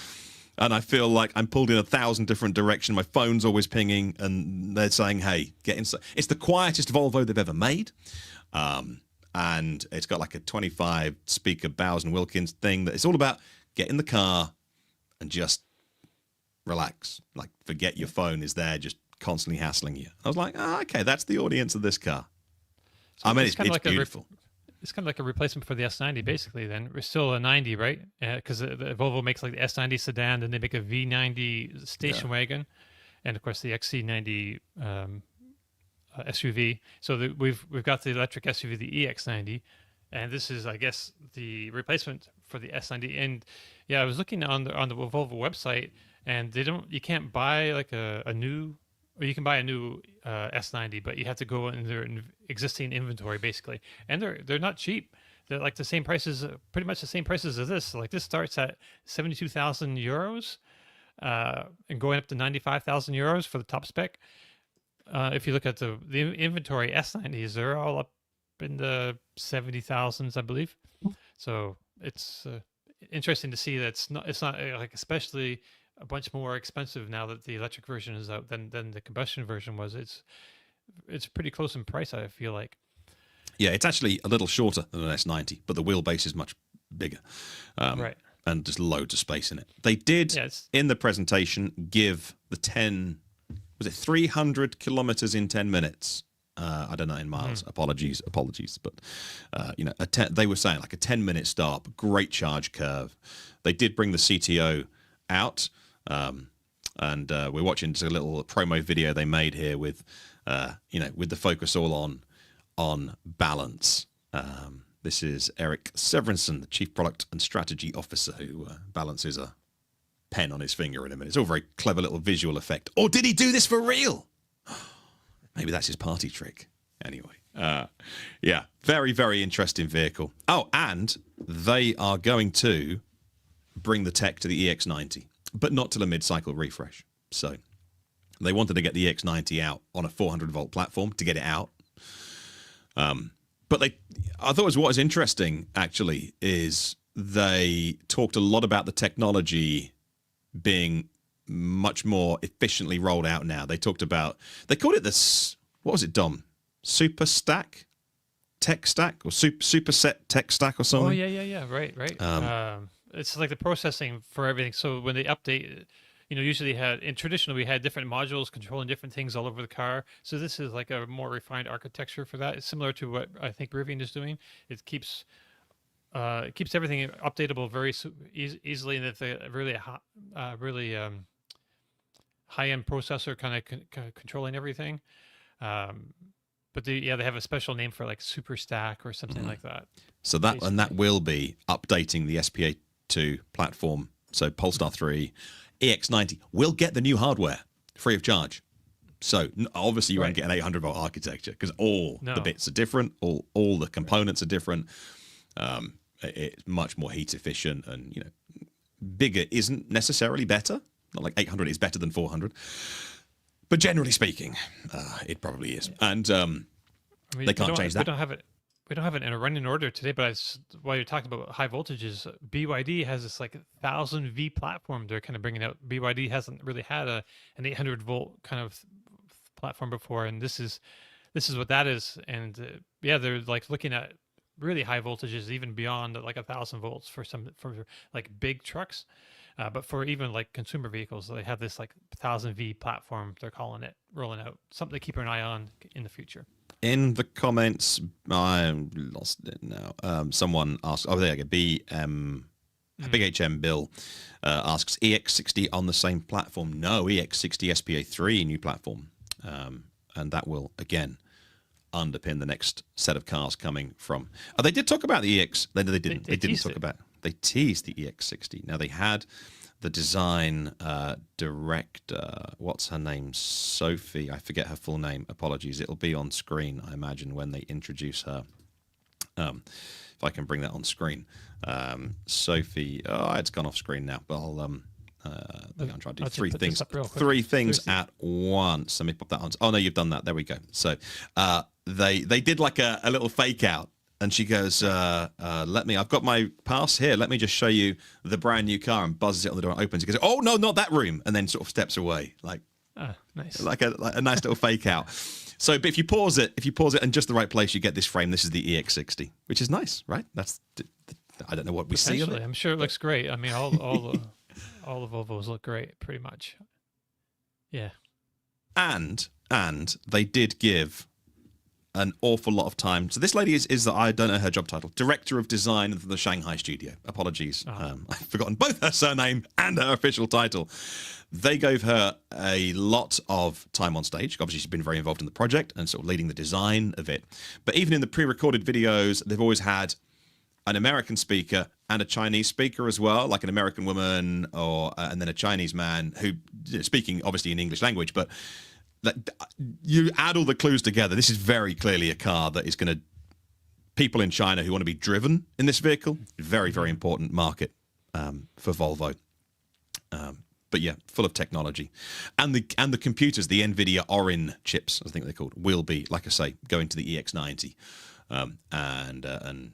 I feel like I'm pulled in 1,000 different directions. My phone's always pinging, and they're saying, hey, get inside. It's the quietest Volvo they've ever made. And it's got like a 25-speaker Bowers & Wilkins thing that it's all about get in the car and just relax. Like, forget your phone is there just constantly hassling you. I was like, okay, that's the audience of this car. So it's beautiful. It's kind of like a replacement for the S90, basically. Then we're still a 90, right? Because the Volvo makes like the S90 sedan, then they make a V90 station wagon, and of course the XC90 SUV. So we've got the electric SUV, the EX90, and this is, I guess, the replacement for the S90. And yeah, I was looking on the Volvo website, and you can't buy like a new. Or you can buy a new S90, but you have to go in their existing inventory, basically. And they're not cheap. They're like the same prices, pretty much the same prices as this. Like, this starts at €72,000 and going up to €95,000 for the top spec. If you look at the inventory S90s, they're all up in the 70,000s, I believe. So it's interesting to see that it's not like, especially a bunch more expensive now that the electric version is out than the combustion version was. It's pretty close in price, I feel like. Yeah, it's actually a little shorter than an S90, but the wheelbase is much bigger. Right. And just loads of space in it. They did, in the presentation, give the 10 was it 300 kilometers in 10 minutes? I don't know in miles. Apologies. But they were saying like a 10-minute stop, great charge curve. They did bring the CTO out, and we're watching just a little promo video they made here with, with the focus all on balance. This is Eric Severinson, the Chief Product and Strategy Officer, who balances a pen on his finger in a minute. It's all very clever little visual effect. Or did he do this for real? Maybe that's his party trick. Anyway, yeah, very, very interesting vehicle. Oh, and they are going to bring the tech to the EX90, but not till a mid-cycle refresh. So they wanted to get the EX90 out on a 400-volt platform to get it out. But I thought what was interesting, actually, is they talked a lot about the technology being much more efficiently rolled out now. They called it this, what was it, Dom? Super stack? Tech stack? Or superset tech stack or something? Oh, yeah. Right. It's like the processing for everything. So when they update, usually traditionally we had different modules controlling different things all over the car. So this is like a more refined architecture for that. It's similar to what I think Rivian is doing. It keeps everything updatable very easily, and it's a really high-end processor kind of controlling everything. But they have a special name for like Super Stack or something like that. So that will be updating the SPA2 platform. So Polestar 3, EX90 will get the new hardware free of charge. So obviously you won't get an 800-volt architecture because all the bits are different, all the components are different. It's much more heat efficient, and bigger isn't necessarily better. Not like 800 is better than 400, but generally speaking, it probably is. And they can't change that. We don't have it in a running order today. But while you're talking about high voltages, BYD has this like 1000V platform they're kind of bringing out. BYD hasn't really had an 800-volt kind of platform before, and this is what that is. And they're like looking at really high voltages, even beyond like 1000 volts for like big trucks. But for even like consumer vehicles, they have this like 1000V platform, they're calling it, rolling out. Something to keep an eye on in the future. In the comments, I lost it now. Someone asked, there you go, Big HM Bill asks, EX60 on the same platform? No, EX60 SPA3 new platform. And that will, again, underpin the next set of cars coming from. They did talk about the EX. They didn't. They didn't talk about. They teased the EX60. Now they had the design director. What's her name? Sophie. I forget her full name. Apologies. It'll be on screen, I imagine, when they introduce her. If I can bring that on screen. Sophie. Oh, it's gone off screen now. But I'll try to do three things at once. Let me pop that on. Oh no, you've done that. There we go. So they did like a little fake out, and she goes, I've got my pass here. Let me just show you the brand new car, and buzzes it on the door and opens. He goes, oh no, not that room, and then sort of steps away, nice, like a nice little fake out. So, but if you pause it in just the right place, you get this frame. This is the EX60, which is nice, right? That's I don't know what we see of it. I'm sure it looks great. I mean, all the Volvos look great, pretty much. Yeah. And they did give an awful lot of time. So this lady is I don't know her job title, Director of Design of the Shanghai studio. Apologies. I've forgotten both her surname and her official title. They gave her a lot of time on stage. Obviously, she's been very involved in the project and sort of leading the design of it. But even in the pre-recorded videos, they've always had an American speaker and a Chinese speaker as well, like an American woman and then a Chinese man who speaking obviously in English language, but you add all the clues together. This is very clearly a car that is going to people in China who want to be driven in this vehicle. Very, very important market for Volvo. But yeah, full of technology, and the computers, the NVIDIA Orin chips, I think they're called, will be, like I say, going to the EX90 and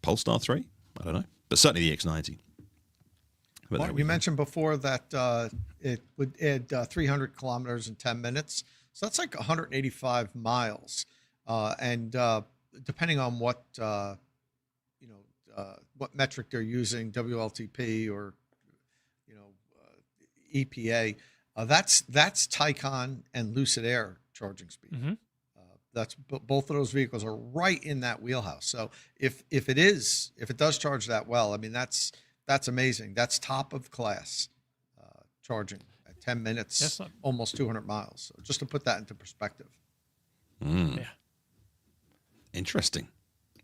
Polestar 3. I don't know, but certainly the EX90. Well, we mentioned before that it would add 300 kilometers in 10 minutes. So that's like 185 miles. And depending on what metric they're using, WLTP or EPA, That's Taycan and Lucid Air charging speed. Mm-hmm. Both of those vehicles are right in that wheelhouse. So if it does charge that well, I mean that's amazing. That's top of class charging at 10 minutes, almost 200 miles. So just to put that into perspective. Mm. Yeah. Interesting.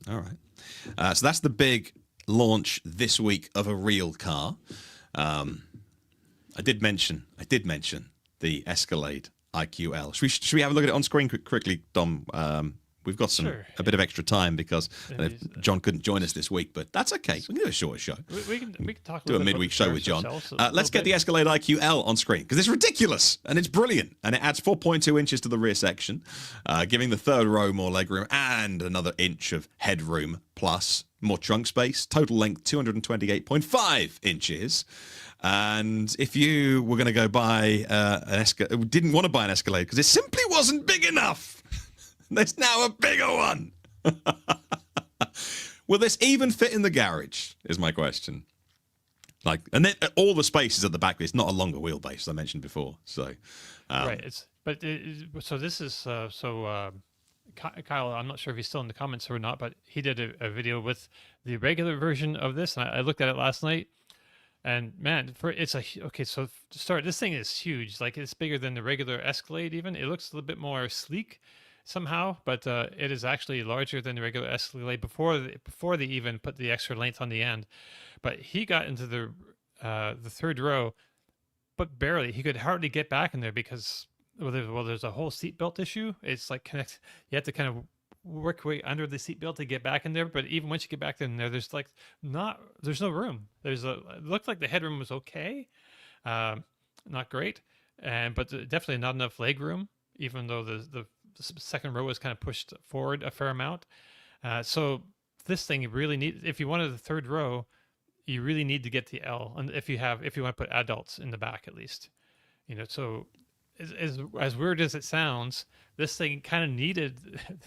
All right. So that's the big launch this week of a real car. I did mention the Escalade IQL. Should we have a look at it on screen quickly, Dom? We've got a bit of extra time because John couldn't join us this week, but that's okay. We can do a short show. We can talk. Do a midweek show with John. Let's get the Escalade IQL on screen because it's ridiculous and it's brilliant, and it adds 4.2 inches to the rear section, giving the third row more legroom and another inch of headroom plus more trunk space. Total length 228.5 inches. And if you were going to go buy didn't want to buy an Escalade because it simply wasn't big enough, there's now a bigger one. Will this even fit in the garage? Is my question. And then all the space is at the back. It's not a longer wheelbase, as I mentioned before. So, right. So this is Kyle. I'm not sure if he's still in the comments or not, but he did a video with the regular version of this, and I looked at it last night. And man, so to start, this thing is huge. Like it's bigger than the regular Escalade. Even it looks a little bit more sleek somehow, but it is actually larger than the regular Escalade before they even put the extra length on the end. But he got into the third row, but barely. He could hardly get back in there because there's a whole seatbelt issue. It's like you have to kind of work way under the seatbelt to get back in there. But even once you get back in there, there's no room. It looked like the headroom was okay, not great, but definitely not enough leg room. Even though the second row was kind of pushed forward a fair amount, so this thing if you wanted the third row, you really need to get the L, and if you want to put adults in the back at least, so. As weird as it sounds, this thing kind of needed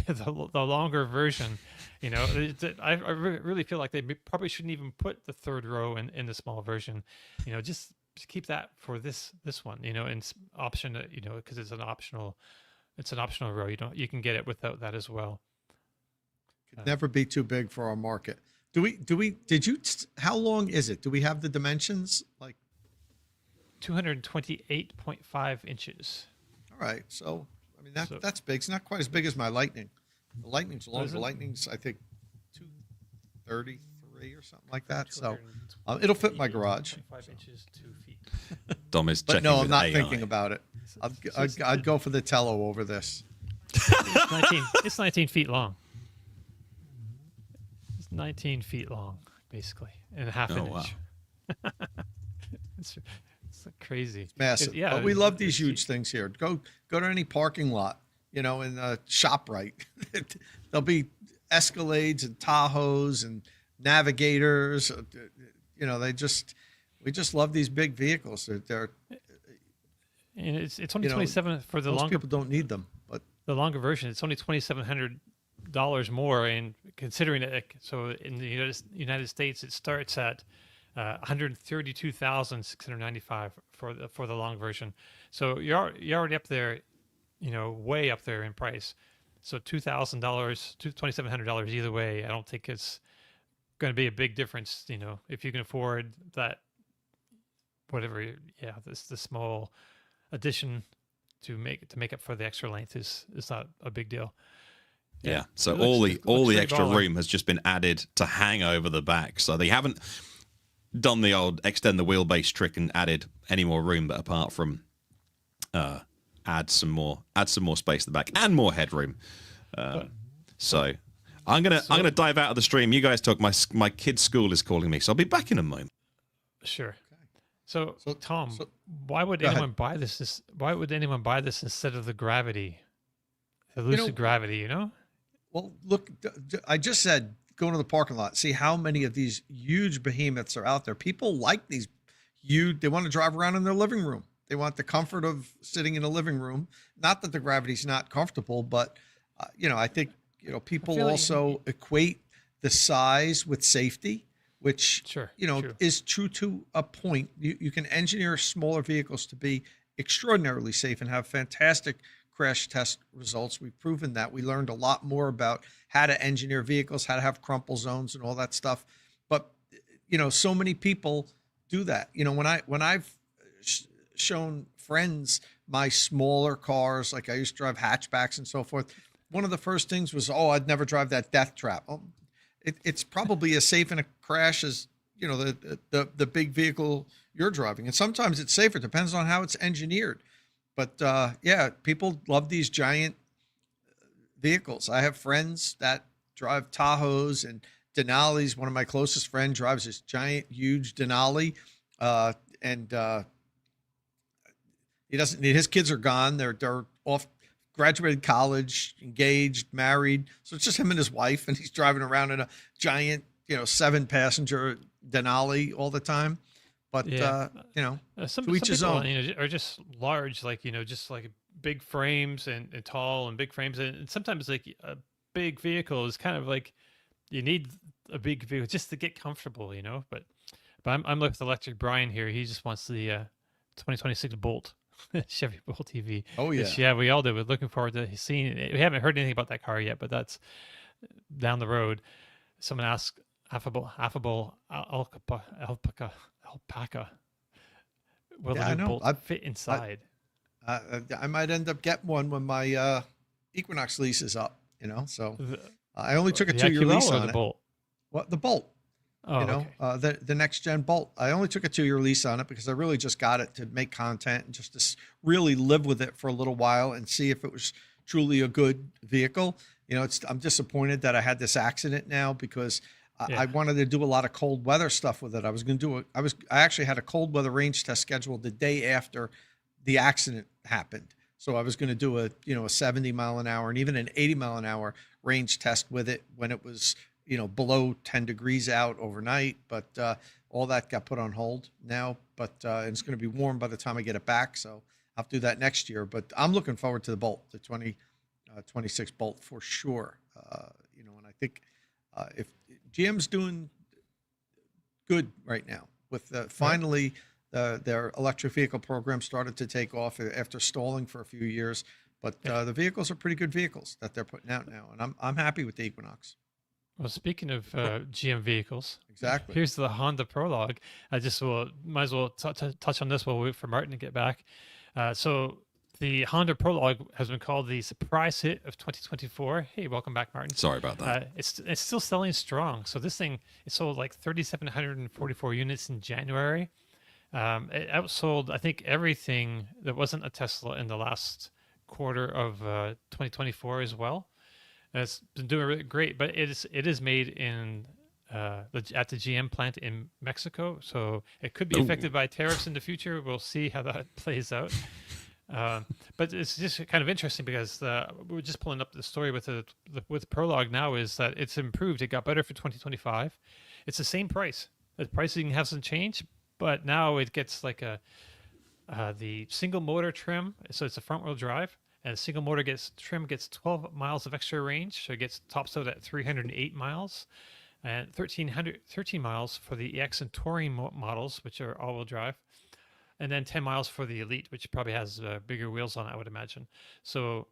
the longer version. I really feel like they probably shouldn't even put the third row in the small version. Just keep that for this one. In option. Because it's an optional row. You can get it without that as well. Could never be too big for our market. How long is it? Do we have the dimensions? 228.5 inches. All right. So, I mean, that's big. It's not quite as big as my Lightning. The Lightning's longer. The Lightning's, I think, 233 or something like that. So, it'll fit my garage. 5 inches, 2 feet. Dom is checking. But no, I'm not AI. thinking about it. I'd go for the Telo over this. It's 19 feet long. It's 19 feet long, basically, and a half an inch. Wow. It's crazy. It's massive. But we love these huge things here. Go to any parking lot, in ShopRite. There'll be Escalades and Tahoes and Navigators. We just love these big vehicles. They're and it's only 27 for the most longer. People don't need them, but the longer version, it's only $2,700 more. And considering it, so in the United States, it starts at $132,695 for the long version. So you're already up there, way up there in price. So $2,000, $2,700 either way. I don't think it's going to be a big difference. If you can afford that, whatever. Yeah, the small addition to make up for the extra length is not a big deal. Yeah. So all the extra room has just been added to hang over the back. So they haven't done the old extend the wheelbase trick and added any more room, but apart from add some more space at the back and more headroom. So I'm gonna dive out of the stream. You guys talk. My kid's school is calling me, so I'll be back in a moment. Sure. So Tom, why would anyone buy this? Why would anyone buy this instead of the Gravity, the Lucid Gravity? Well, look, I just said, go to the parking lot, see how many of these huge behemoths are out there. People like these huge. They want to drive around in their living room. They want the comfort of sitting in a living room. Not that the Gravity's not comfortable, but I think people also equate the size with safety, which True. is true to a point. You can engineer smaller vehicles to be extraordinarily safe and have fantastic crash test results. We've proven that. We learned a lot more about how to engineer vehicles, how to have crumple zones and all that stuff. But, so many people do that. When I've shown friends my smaller cars, like I used to drive hatchbacks and so forth, one of the first things was, I'd never drive that death trap. Oh, it's probably as safe in a crash as, the big vehicle you're driving. And sometimes it's safer. It depends on how it's engineered. But people love these giant vehicles. I have friends that drive Tahoes and Denali's. One of my closest friends drives this giant, huge Denali, and he doesn't need. His kids are gone. They're off, graduated college, engaged, married. So it's just him and his wife, and he's driving around in a giant, 7-passenger Denali all the time. But some to each his people, own. are just large, just like big frames and tall and big frames, and sometimes like a big vehicle is kind of like you need a big vehicle just to get comfortable, But I'm with Electric Brian here. He just wants the 2026 Bolt, Chevy Bolt EV. Oh yeah, yeah, we all do. We're looking forward to seeing it. We haven't heard anything about that car yet, but that's down the road. Someone asked affable alpaca. Will the new Bolt fit inside? I might end up getting one when my Equinox lease is up. So I only took a 2-year lease on the it. Bolt? What, the Bolt? Oh, okay. The next gen Bolt. I only took a 2-year lease on it because I really just got it to make content and just to really live with it for a little while and see if it was truly a good vehicle. I'm disappointed that I had this accident now because I wanted to do a lot of cold weather stuff with it. I was going to do I actually had a cold weather range test scheduled the day after the accident happened. So I was going to do a 70 mile an hour and even an 80 mile an hour range test with it when it was, below 10 degrees out overnight. But all that got put on hold now. But it's going to be warm by the time I get it back. So I'll have to do that next year. But I'm looking forward to the Bolt, the 2026 Bolt for sure. And I think if GM's doing good right now with finally their electric vehicle program started to take off after stalling for a few years. But the vehicles are pretty good vehicles that they're putting out now, and I'm happy with the Equinox. Well, speaking of GM vehicles, exactly. Here's the Honda Prologue. I just might as well touch on this while we wait for Martin to get back. So the Honda Prologue has been called the surprise hit of 2024. Hey, welcome back, Martin. Sorry about that. It's still selling strong. So this thing, it sold like 3,744 units in January. It outsold, I think, everything that wasn't a Tesla in the last quarter of 2024 as well. It's been doing really great, but it is made in at the GM plant in Mexico, so it could be affected by tariffs in the future. We'll see how that plays out. But it's just kind of interesting because we're just pulling up the story with with Prologue now is that it's improved. It got better for 2025. It's the same price. The pricing hasn't changed, but now it gets like the single motor trim. So it's a front wheel drive. And a single motor trim gets 12 miles of extra range, so it tops out at 308 miles, and 13 miles for the EX and Touring models, which are all-wheel drive, and then 10 miles for the Elite, which probably has bigger wheels on it, I would imagine. So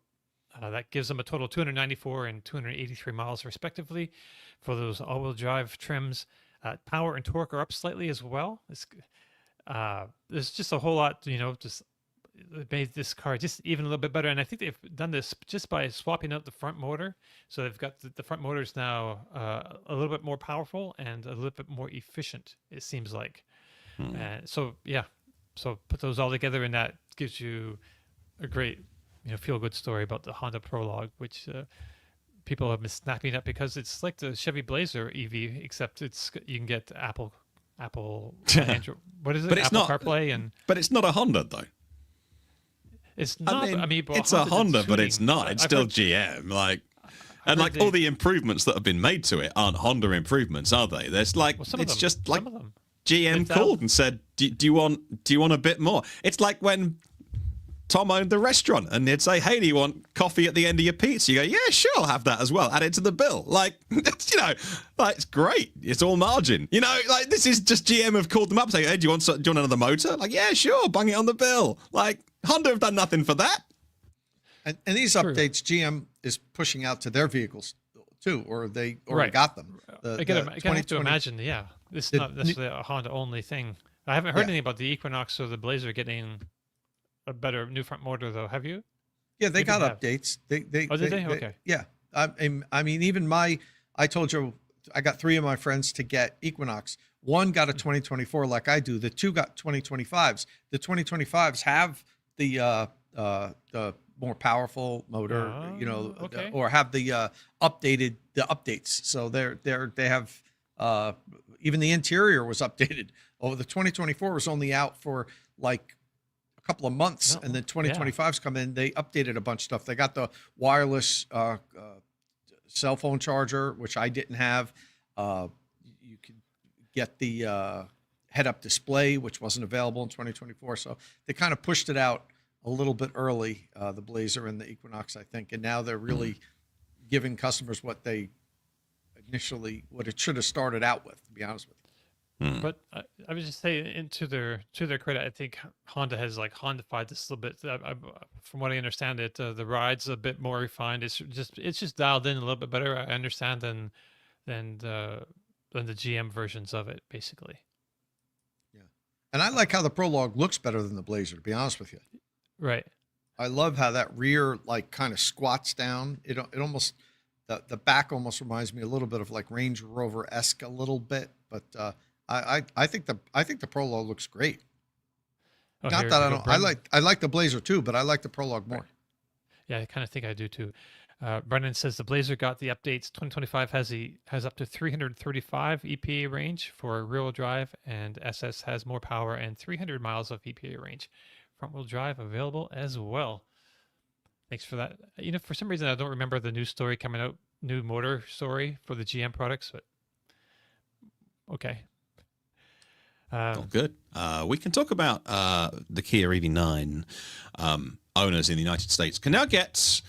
that gives them a total of 294 and 283 miles, respectively, for those all-wheel drive trims. Power and torque are up slightly as well. There's just a whole lot, just made this car just even a little bit better, and I think they've done this just by swapping out the front motor. So they've got the front motors now a little bit more powerful and a little bit more efficient, it seems like. So put those all together, and that gives you a great feel-good story about the Honda Prologue, which people have been snapping up because it's like the Chevy Blazer EV, except you can get Apple Android. What is it? But it's Apple not CarPlay But it's not a Honda though. It's not. It's a Honda, but it's not. It's still GM. All the improvements that have been made to it aren't Honda improvements, are they? There's just like GM called and said, "Do you want a bit more?" It's like when Tom owned the restaurant and they'd say, "Hey, do you want coffee at the end of your pizza?" You go, "Yeah, sure, I'll have that as well. Add it to the bill." It's great. It's all margin. This is just GM have called them up saying, "Hey, do you want another motor?" Like, "Yeah, sure, bang it on the bill." Honda have done nothing for that. And these True. updates, GM is pushing out to their vehicles too, or they already Right. got them. I gotta have to imagine, yeah, this is not necessarily a Honda only thing. I haven't heard anything about the Equinox or the Blazer getting a better new front motor, though. Have you? Yeah, they Maybe got they have. updates. Oh, did they? Okay. Yeah. I mean, even I told you, I got 3 of my friends to get Equinox. One got a 2024 like I do. The 2 got 2025s. The 2025s have the more powerful motor, okay. or have the updates. So they have even the interior was updated. Oh, the 2024 was only out for like a couple of months, and then 2025s come in. They updated a bunch of stuff. They got the wireless cell phone charger, which I didn't have. You could get the head-up display, which wasn't available in 2024. So they kind of pushed it out a little bit early, the Blazer and the Equinox, I think. And now they're really giving customers what it should have started out with, to be honest with you. But I would just say, to their credit, I think Honda has Hondified this a little bit. From what I understand, the ride's a bit more refined. It's just dialed in a little bit better, I understand, than the GM versions of it, basically. Yeah, and I like how the Prologue looks better than the Blazer, to be honest with you. Right. I love how that rear kind of squats down. It almost the back almost reminds me a little bit of like Range Rover-esque a little bit, but I think the Prologue looks great. Oh, Not that I don't. I like the Blazer too, but I like the Prologue more. Right. Yeah, I kind of think I do too. Brennan says the Blazer got the updates. 2025 has up to 335 EPA range for rear-wheel drive, and SS has more power and 300 miles of EPA range. Front-wheel drive available as well. Thanks for that. For some reason I don't remember the new story coming out, new motor story for the GM products, but okay. Good. We can talk about the Kia EV9 owners in the United States can now get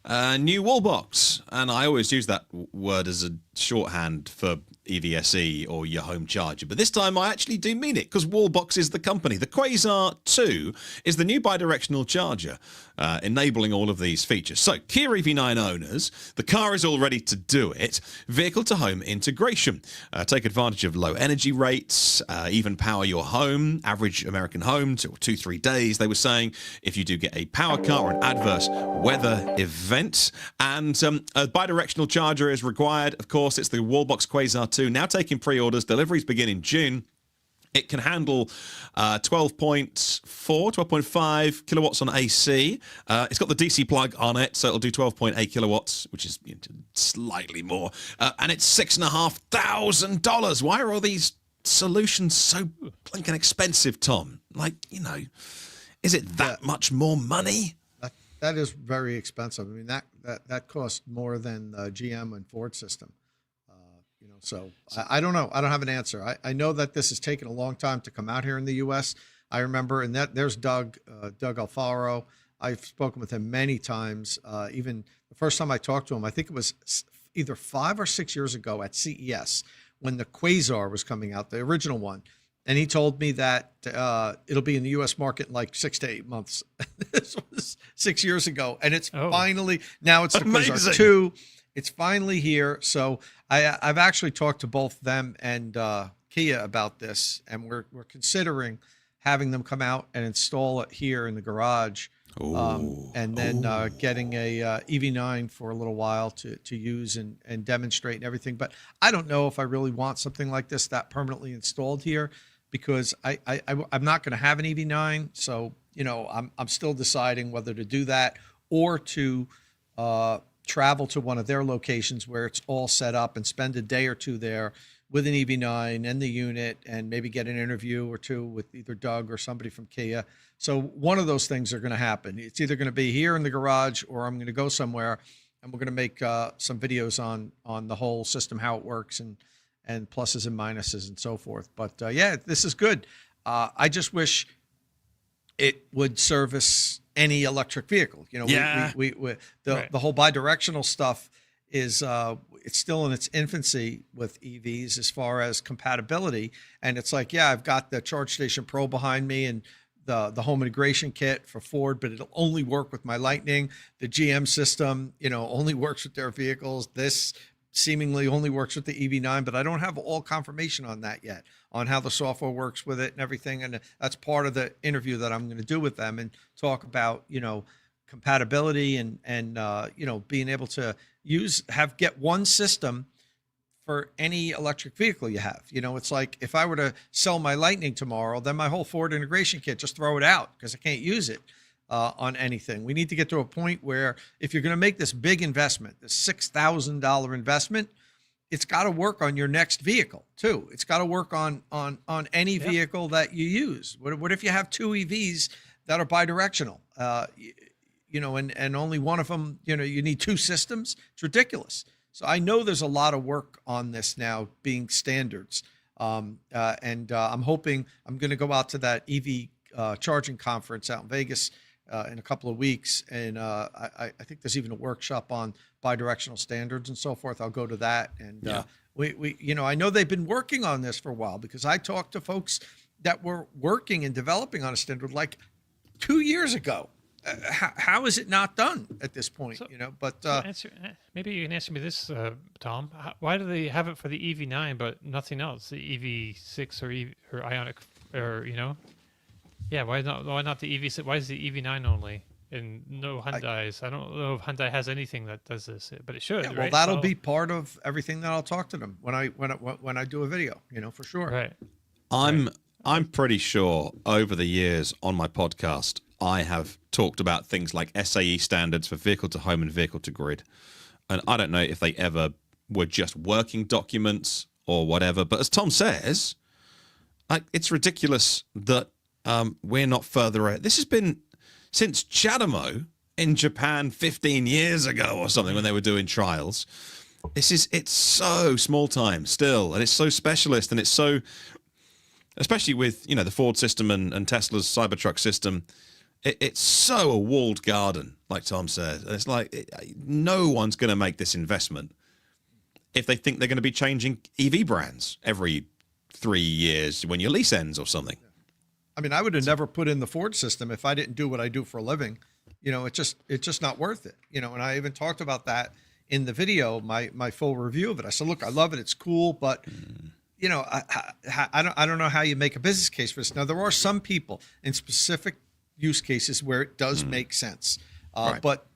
a new wall box. And I always use that word as a shorthand for EVSE or your home charger. But this time I actually do mean it, because Wallbox is the company. The Quasar 2 is the new bidirectional charger, enabling all of these features. So Kia EV9 owners, the car is all ready to do it. Vehicle to home integration. Take advantage of low energy rates, even power your home, average American home to 2-3 days, they were saying, if you do get a power cut or an adverse weather event. And a bidirectional charger is required. Of course, it's the Wallbox Quasar 2, now taking pre-orders. Deliveries begin in June. It can handle 12.5 kilowatts on AC. It's got the DC plug on it, so it'll do 12.8 kilowatts, which is slightly more. And it's $6,500. Why are all these solutions so blinking expensive, Tom? Is it that much more money? That is very expensive. I mean, that costs more than the GM and Ford system. So I don't know. I don't have an answer. I know that this has taken a long time to come out here in the U.S. I remember, and there's Doug Alfaro. I've spoken with him many times. Even the first time I talked to him, I think it was either 5 or 6 years ago at CES when the Quasar was coming out, the original one. And he told me that it'll be in the U.S. market in like 6 to 8 months. This was 6 years ago, and it's finally now it's the Quasar 2. It's finally here. So I've actually talked to both them and Kia about this, and we're considering having them come out and install it here in the garage, and then getting a EV9 for a little while to use and demonstrate and everything. But I don't know if I really want something like this that permanently installed here, because I'm not going to have an EV9. So I'm still deciding whether to do that or to travel to one of their locations where it's all set up and spend a day or two there with an EV9 and the unit, and maybe get an interview or two with either Doug or somebody from Kia. So one of those things are going to happen. It's either going to be here in the garage, or I'm going to go somewhere and we're going to make some videos on the whole system, how it works, and pluses and minuses and so forth. But yeah, this is good. I just wish it would service any electric vehicle. The whole bidirectional stuff is it's still in its infancy with EVs as far as compatibility. And it's like, yeah, I've got the Charge Station Pro behind me, and the home integration kit for Ford, but it'll only work with my Lightning. The GM system, only works with their vehicles. This seemingly only works with the EV9, but I don't have all confirmation on that yet, on how the software works with it and everything. And that's part of the interview that I'm going to do with them, and talk about, compatibility and being able to get one system for any electric vehicle you have. It's like if I were to sell my Lightning tomorrow, then my whole Ford integration kit, just throw it out because I can't use it on anything. We need to get to a point where if you're going to make this big investment, this $6,000 investment, it's got to work on your next vehicle too. It's got to work on any vehicle that you use. What if you have two EVs that are bidirectional? And only one of them, you need two systems. It's ridiculous. So I know there's a lot of work on this now being standards. I'm hoping I'm going to go out to that EV charging conference out in Vegas in a couple of weeks. And I think there's even a workshop on bidirectional standards and so forth. I'll go to that. And I know they've been working on this for a while, because I talked to folks that were working and developing on a standard like 2 years ago. How is it not done at this point? Maybe you can answer me this, Tom. Why do they have it for the EV9 but nothing else? The EV6 or Ionic, why not the EV6? Why is the EV9 only and no Hyundai's? I don't know if Hyundai has anything that does this, but it should. Well, right? that'll be part of everything that I'll talk to them when I do a video. For sure. Right. I'm pretty sure over the years on my podcast, I have talked about things like SAE standards for vehicle to home and vehicle to grid. And I don't know if they ever were just working documents or whatever. But as Tom says, it's ridiculous that we're not further ahead. This has been since CHAdeMO in Japan 15 years ago or something, when they were doing trials. It's so small time still, and it's so specialist, and it's so, especially with, the Ford system and Tesla's Cybertruck system, it's so a walled garden, like Tom said. It's like no one's going to make this investment if they think they're going to be changing EV brands every 3 years when your lease ends or something. I mean, I would have never put in the Ford system if I didn't do what I do for a living. It's just not worth it. And I even talked about that in the video, my full review of it. I said, look, I love it. It's cool, but I don't know how you make a business case for this. Now, there are some people in specific use cases where it does make sense, Right. but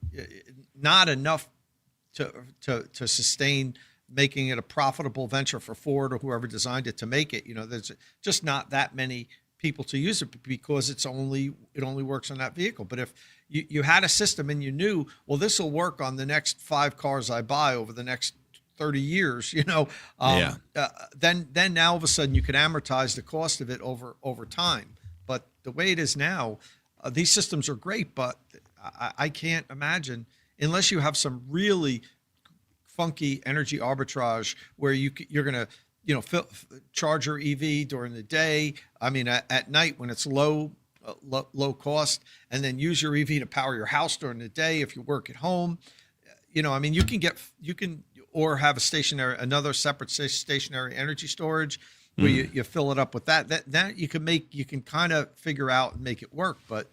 not enough to sustain making it a profitable venture for Ford or whoever designed it to make it. There's just not that many people to use it, because it only works on that vehicle. But if you had a system and you knew, well, this will work on the next 5 cars I buy over the next 30 years, then now all of a sudden you could amortize the cost of it over time. But the way it is now, these systems are great, but I can't imagine, unless you have some really funky energy arbitrage where you're going to charge your EV during the day. I mean, at night when it's low cost, and then use your EV to power your house during the day if you work at home. I mean, you can or have another separate stationary energy storage where you fill it up with that you can kind of figure out and make it work. But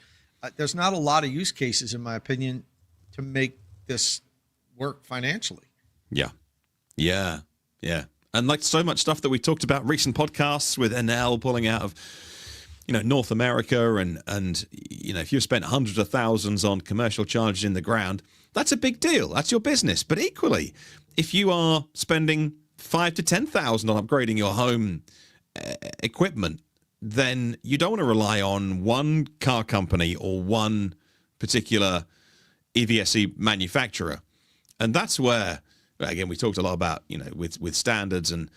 there's not a lot of use cases, in my opinion, to make this work financially. Yeah. And like so much stuff that we talked about, recent podcasts with NL pulling out of, North America, and if you've spent hundreds of thousands on commercial charges in the ground, that's a big deal. That's your business. But equally, if you are spending $5,000 to $10,000 on upgrading your home equipment, then you don't want to rely on one car company or one particular EVSE manufacturer. And that's where, again, we talked a lot about, with standards and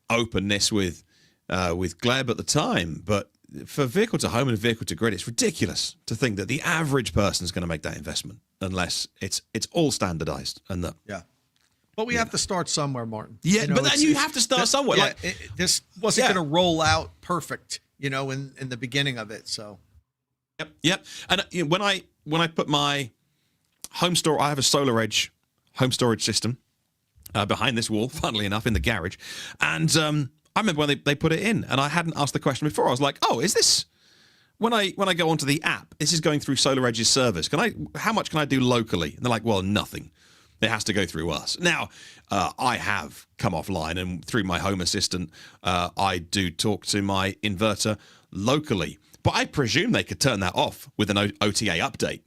openness with Gleb at the time. But for vehicle to home and vehicle to grid, it's ridiculous to think that the average person is going to make that investment unless it's all standardized. And But we have to start somewhere, Martin. Yeah, but then you have to start somewhere. Yeah, this wasn't going to roll out perfect, in the beginning of it. So. Yep. And when I put my home store, I have a Solar Edge home storage system behind this wall, funnily enough, in the garage. And I remember when they put it in, and I hadn't asked the question before. I was like, oh, is this when I go onto the app, this is going through SolarEdge's service. How much can I do locally? And they're like, well, nothing. It has to go through us. Now, I have come offline, and through my Home Assistant, I do talk to my inverter locally. But I presume they could turn that off with an OTA update.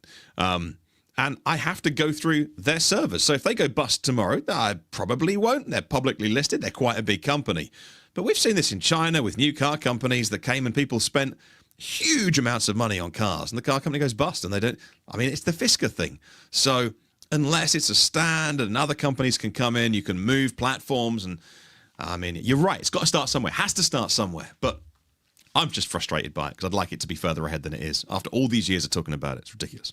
And I have to go through their servers. So if they go bust tomorrow, I probably won't. They're publicly listed. They're quite a big company. But we've seen this in China with new car companies that came and people spent huge amounts of money on cars. And the car company goes bust and they don't. I mean, it's the Fisker thing. So unless it's a standard and other companies can come in, you can move platforms. And I mean, you're right. It's got to start somewhere. It has to start somewhere. But I'm just frustrated by it because I'd like it to be further ahead than it is. After all these years of talking about it, it's ridiculous.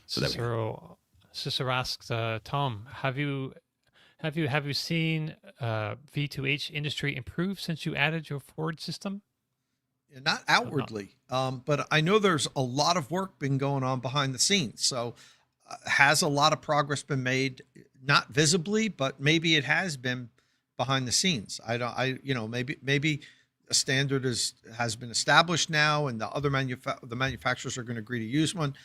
So there we go. Cicero asked, Tom, have you seen V2H industry improve since you added your Ford system? Not outwardly, but I know there's a lot of work been going on behind the scenes. So has a lot of progress been made? Not visibly, but maybe it has been behind the scenes. Maybe a standard has been established now, and the other manufacturers are going to agree to use one.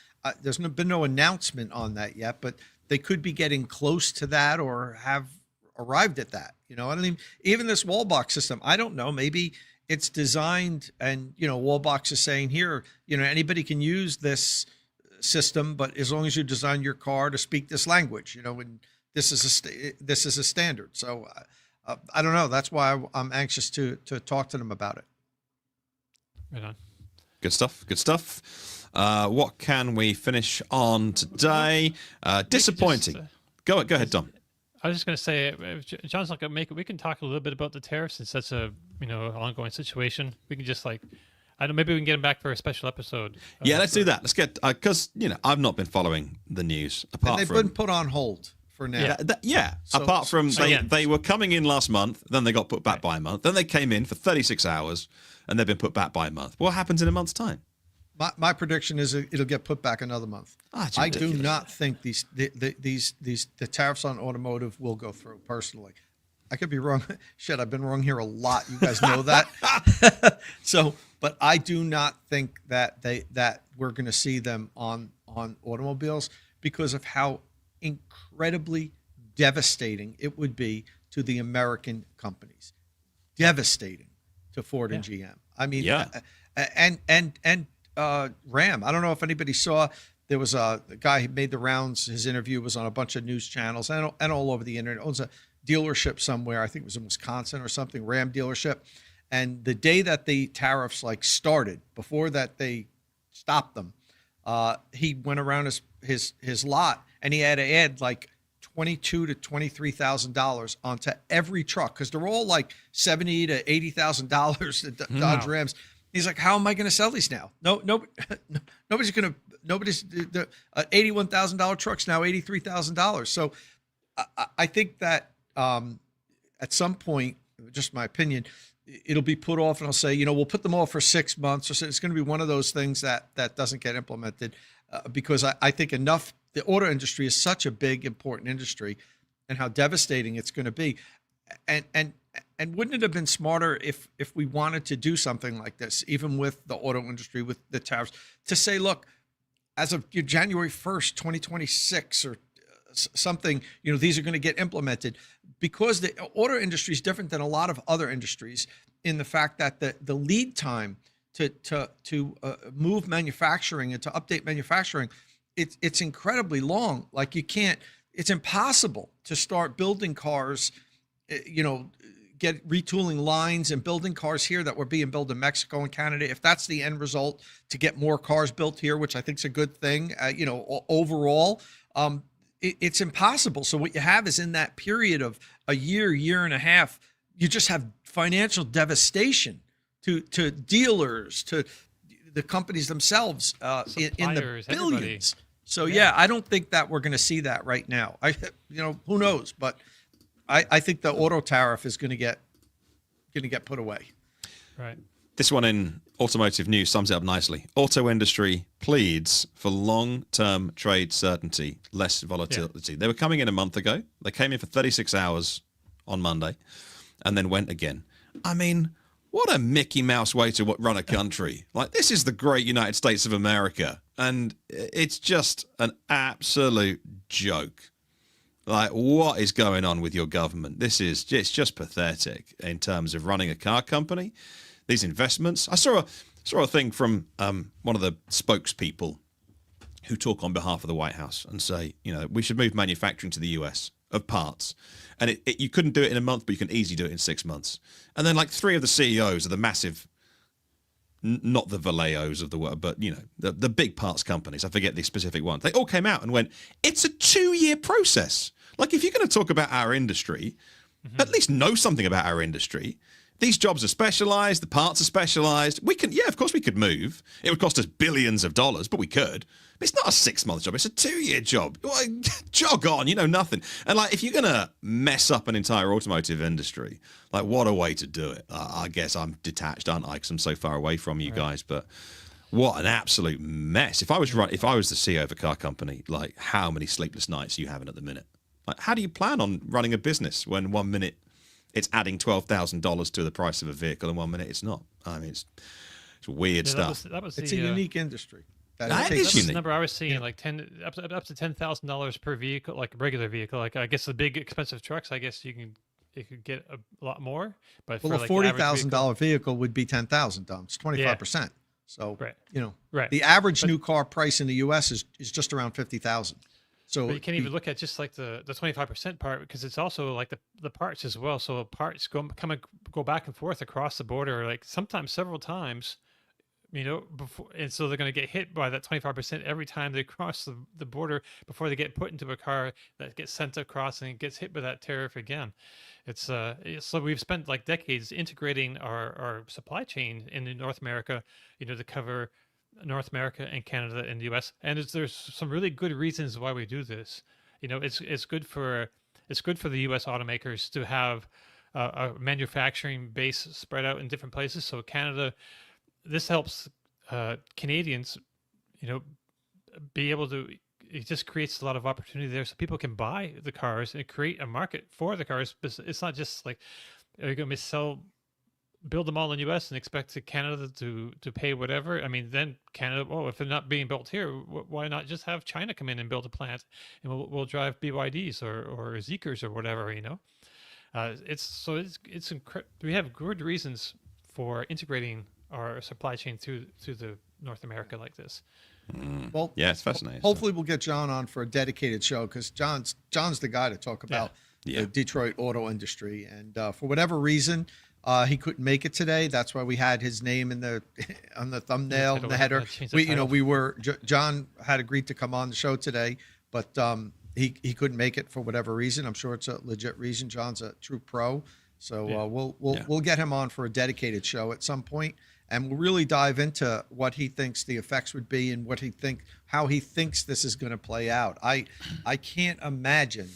There's been no announcement on that yet, but they could be getting close to that or have arrived at that. I don't even this wall box system. I don't know. Maybe it's designed, and Wallbox is saying here, anybody can use this system, but as long as you design your car to speak this language, and this is a standard. So I don't know. That's why I'm anxious to talk to them about it. Right on. Good stuff. Good stuff. What can we finish on today? Disappointing. Go ahead, Dom. I was just going to say, if John's not going to make it, we can talk a little bit about the tariffs since that's a ongoing situation. We can just maybe we can get him back for a special episode. Yeah, let's do that. Let's get because I've not been following the news and they've been put on hold for now. Yeah. Apart from they were coming in last month, then they got put back by a month, then they came in for 36 hours, and they've been put back by a month. What happens in a month's time? My prediction is it'll get put back another month. I do not think the tariffs on automotive will go through. Personally, I could be wrong. Shit, I've been wrong here a lot. You guys know that. But I do not think that we're going to see them on automobiles because of how incredibly devastating it would be to the American companies. Devastating to Ford and GM. I mean, and Ram. I don't know if anybody saw. There was a guy who made the rounds. His interview was on a bunch of news channels and all over the internet. Owns a dealership somewhere. I think it was in Wisconsin or something. Ram dealership. And the day that the tariffs started, before that they stopped them, he went around his lot and he had to add $22,000 to $23,000 onto every truck because they're all $70,000 to $80,000 the Dodge Rams. He's like, how am I going to sell these now? Nobody's the $81,000 truck's now $83,000. So I think that at some point, just my opinion, it'll be put off and I'll say, we'll put them off for 6 months or so. It's going to be one of those things that doesn't get implemented because I think the auto industry is such a big, important industry and how devastating it's going to be. And wouldn't it have been smarter if we wanted to do something like this, even with the auto industry, with the tariffs, to say, look, as of January 1st, 2026 or something, these are going to get implemented because the auto industry is different than a lot of other industries in the fact that the lead time to move manufacturing and to update manufacturing, it's incredibly long. It's impossible to start building cars, get retooling lines and building cars here that were being built in Mexico and Canada. If that's the end result, to get more cars built here, which I think is a good thing, overall, it's impossible. So what you have is in that period of a year and a half, you just have financial devastation to dealers, to the companies themselves, in the billions. Everybody. So I don't think that we're going to see that right now. Who knows? But I think the auto tariff is going to get put away. Right. This one in automotive news sums it up nicely. Auto industry pleads for long-term trade certainty, less volatility. They were coming in a month ago. They came in for 36 hours on Monday and then went again. I mean, What a Mickey Mouse way to run a country. Like, this is the great United States of America, and it's just an absolute joke. Like, what is going on with your government? It's just pathetic in terms of running a car company. These investments. I saw a thing from one of the spokespeople who talk on behalf of the White House and say, we should move manufacturing to the US of parts. And you couldn't do it in a month, but you can easily do it in 6 months. And then like 3 of the CEOs of the massive, not the Valeos of the world, but, the big parts companies, I forget the specific ones, they all came out and went, it's a 2-year process. Like, if you're going to talk about our industry, at least know something about our industry. These jobs are specialized. The parts are specialized. Of course we could move. It would cost us billions of dollars, but we could. It's not a 6-month job. It's a 2-year job. Jog on, nothing. And like, if you're going to mess up an entire automotive industry, like, what a way to do it. I guess I'm detached, aren't I? Because I'm so far away from you guys. But what an absolute mess. If I was the CEO of a car company, like, how many sleepless nights are you having at the minute? Like, how do you plan on running a business when 1 minute it's adding $12,000 to the price of a vehicle and 1 minute it's not? I mean, it's weird stuff. It's a unique industry. That is unique. The number I was seeing, like up to $10,000 per vehicle, like a regular vehicle. Like, I guess the big expensive trucks, I guess you could get a lot more. But well, for a $40,000 vehicle would be $10,000. It's 25%. So the average new car price in the U.S. is just around $50,000. So but you can't even look at just like the 25% part, because it's also like the parts as well. So parts go back and forth across the border, like sometimes several times, before, and so they're going to get hit by that 25% every time they cross the border before they get put into a car that gets sent across and it gets hit by that tariff again. It's so we've spent like decades integrating our supply chain in North America, to cover North America and Canada and the US, and there's some really good reasons why we do this. It's good for the US automakers to have a manufacturing base spread out in different places. So Canada, this helps Canadians, be able to. It just creates a lot of opportunity there, so people can buy the cars and create a market for the cars. It's not just like, are you going to build them all in the U.S. and expect Canada to pay whatever? I mean, then Canada, if they're not being built here, why not just have China come in and build a plant, and we'll drive BYDs or Zeekrs or whatever, we have good reasons for integrating our supply chain through the North America like this. Well, yeah, it's fascinating. Hopefully we'll get John on for a dedicated show, because John's the guy to talk about the Detroit auto industry. And for whatever reason, he couldn't make it today. That's why we had his name on the thumbnail and the header. John had agreed to come on the show today, but he couldn't make it for whatever reason. I'm sure it's a legit reason. John's a true pro, so we'll get him on for a dedicated show at some point, and we'll really dive into what he thinks the effects would be and how he thinks this is going to play out. I can't imagine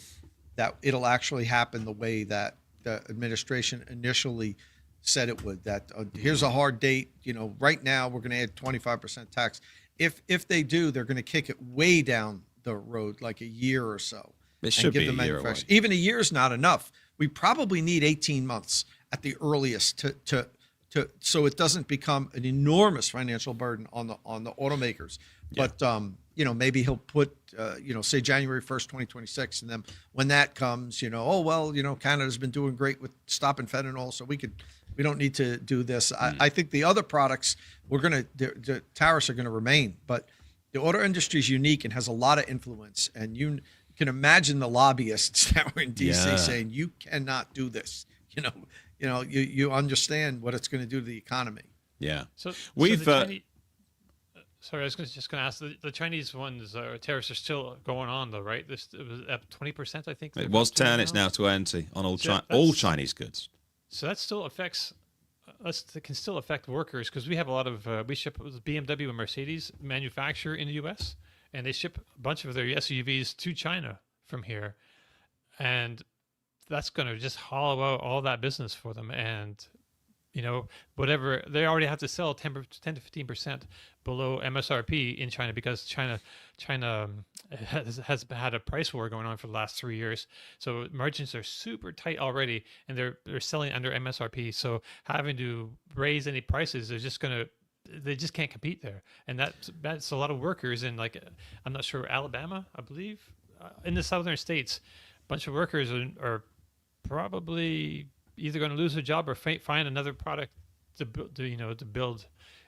that it'll actually happen the way that the administration initially said it would. That here's a hard date. Right now we're going to add 25% tax. If they do, they're going to kick it way down the road, like a year or so. It should be a year away. Even a year is not enough. We probably need 18 months at the earliest to so it doesn't become an enormous financial burden on the automakers. Yeah. But maybe he'll put say January 1st, 2026, and then when that comes, Canada's been doing great with stopping fentanyl, so we don't need to do this. I think the other products the tariffs are going to remain, but the auto industry is unique and has a lot of influence, and you can imagine the lobbyists that were in DC saying you cannot do this. You understand what it's going to do to the economy. Yeah. So we've. Sorry, I was just going to ask. The Chinese ones, tariffs are still going on, though, right? It was at 20%, I think. It was 10. It's now 20 on all Chinese goods. So that still affects us. It can still affect workers, because we have a lot of we ship BMW and Mercedes manufacture in the U.S. and they ship a bunch of their SUVs to China from here, and that's going to just hollow out all that business for them. And whatever they already have to sell 10 to 15% below MSRP in China, because China has had a price war going on for the last 3 years. So margins are super tight already, and they're selling under MSRP. So having to raise any prices is just they just can't compete there, and that's a lot of workers in, like, I'm not sure, Alabama, I believe, in the southern states. A bunch of workers are probably either going to lose their job or find another product to build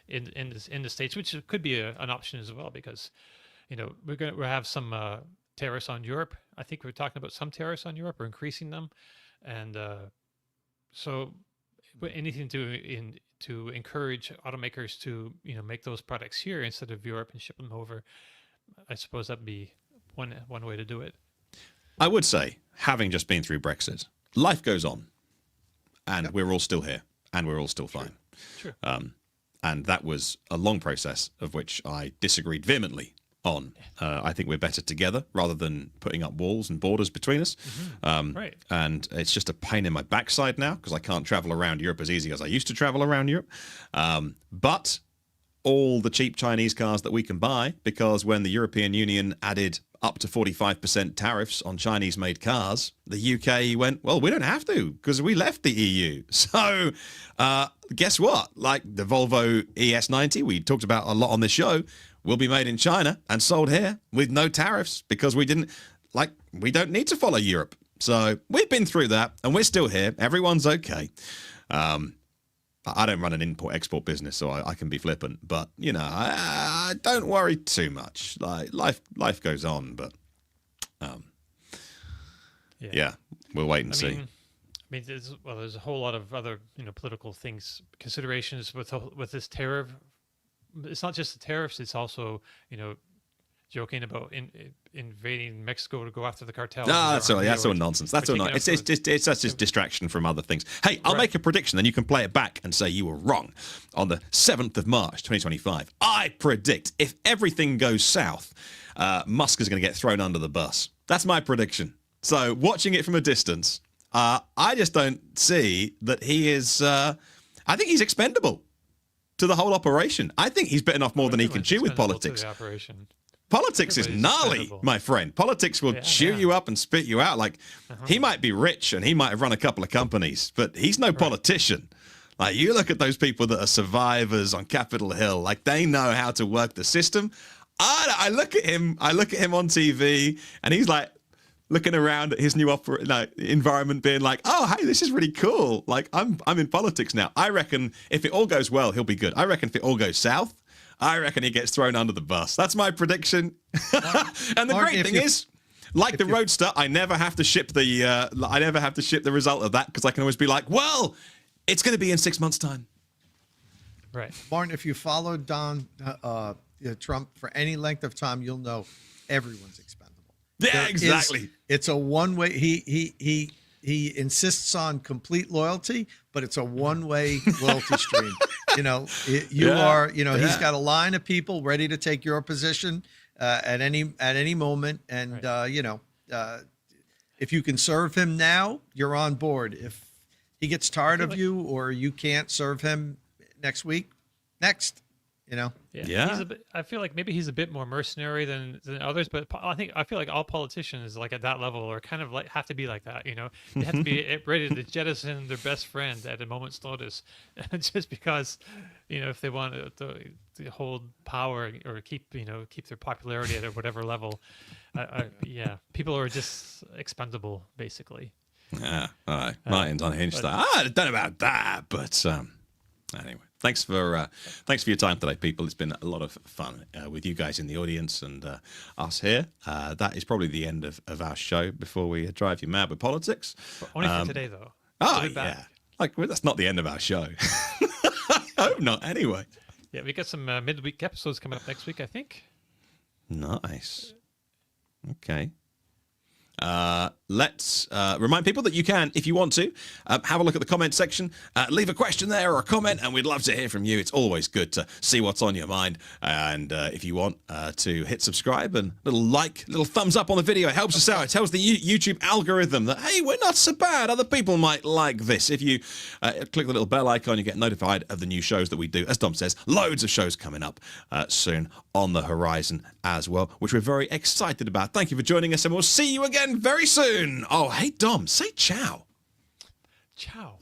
in the states, which could be an option as well, because we'll have some tariffs on Europe. I think we're talking about some tariffs on Europe, or increasing them, and so anything to encourage automakers to make those products here instead of Europe and ship them over. I suppose that'd be one way to do it. I would say, having just been through Brexit, life goes on, and we're all still here, and we're all still fine. Sure. And that was a long process of which I disagreed vehemently on. I think we're better together rather than putting up walls and borders between us. Right. And it's just a pain in my backside now because I can't travel around Europe as easy as I used to travel around Europe. But all the cheap Chinese cars that we can buy, because when the European Union added up to 45% tariffs on Chinese-made cars, the UK went, well, we don't have to because we left the EU. So guess what? Like the Volvo ES90, we talked about a lot on this show, will be made in China and sold here with no tariffs because we don't need to follow Europe. So we've been through that and we're still here. Everyone's okay. I don't run an import-export business, so I can be flippant. But, I don't worry too much. Like life goes on, but yeah, we'll wait and see. There's a whole lot of other political considerations with this tariff. It's not just the tariffs; it's also joking about invading Mexico to go after the cartels. That's all nonsense. That's all nonsense. It's just distraction from other things. Hey, I'll make a prediction, then you can play it back and say you were wrong. On the 7th of March, 2025, I predict if everything goes south, Musk is going to get thrown under the bus. That's my prediction. So, watching it from a distance, I just don't see that he is. I think he's expendable to the whole operation. I think he's bitten off more than he can chew with politics. Politics is gnarly, my friend. Politics will chew you up and spit you out. Like, he might be rich and he might have run a couple of companies, but he's no politician. Like, you look at those people that are survivors on Capitol Hill, like, they know how to work the system. I look at him on TV, and he's like looking around at his new environment, being like, oh, hey, this is really cool. Like, I'm in politics now. I reckon if it all goes well, he'll be good. I reckon if it all goes south, I reckon he gets thrown under the bus. That's my prediction. And the great thing is, like the Roadster, I never have to ship the result of that, because I can always be like, well, it's going to be in 6 months' time. Right. Martin, if you followed Trump for any length of time, you'll know everyone's expendable. Yeah, exactly. It's a one-way. He insists on complete loyalty, but it's a one-way loyalty stream. He's got a line of people ready to take your position at any moment, and if you can serve him now, you're on board. If he gets tired of you, or you can't serve him next week, next. Yeah. I feel like maybe he's a bit more mercenary than others, but I feel like all politicians, like at that level, are kind of like have to be like that. They have to be ready to jettison their best friend at a moment's notice, just because if they want to hold power or keep their popularity at whatever level. People are just expendable, basically. Yeah, all right. Martin's unhinged. I don't know about that, but anyway. Thanks for your time today, people. It's been a lot of fun with you guys in the audience and us here. That is probably the end of our show before we drive you mad with politics. But only for today, though. Oh, yeah. That's not the end of our show. I hope not, anyway. Yeah, we got some midweek episodes coming up next week, I think. Nice. Okay. let's remind people that you can, if you want to, have a look at the comment section, leave a question there or a comment, and we'd love to hear from you. It's always good to see what's on your mind. And if you want to hit subscribe and little thumbs up on the video, it helps us out. It tells the YouTube algorithm that, hey, we're not so bad. Other people might like this. If you click the little bell icon, you get notified of the new shows that we do. As Dom says, loads of shows coming up soon on the horizon as well, which we're very excited about. Thank you for joining us, and we'll see you again very soon. Oh, hey, Dom, say ciao. Ciao.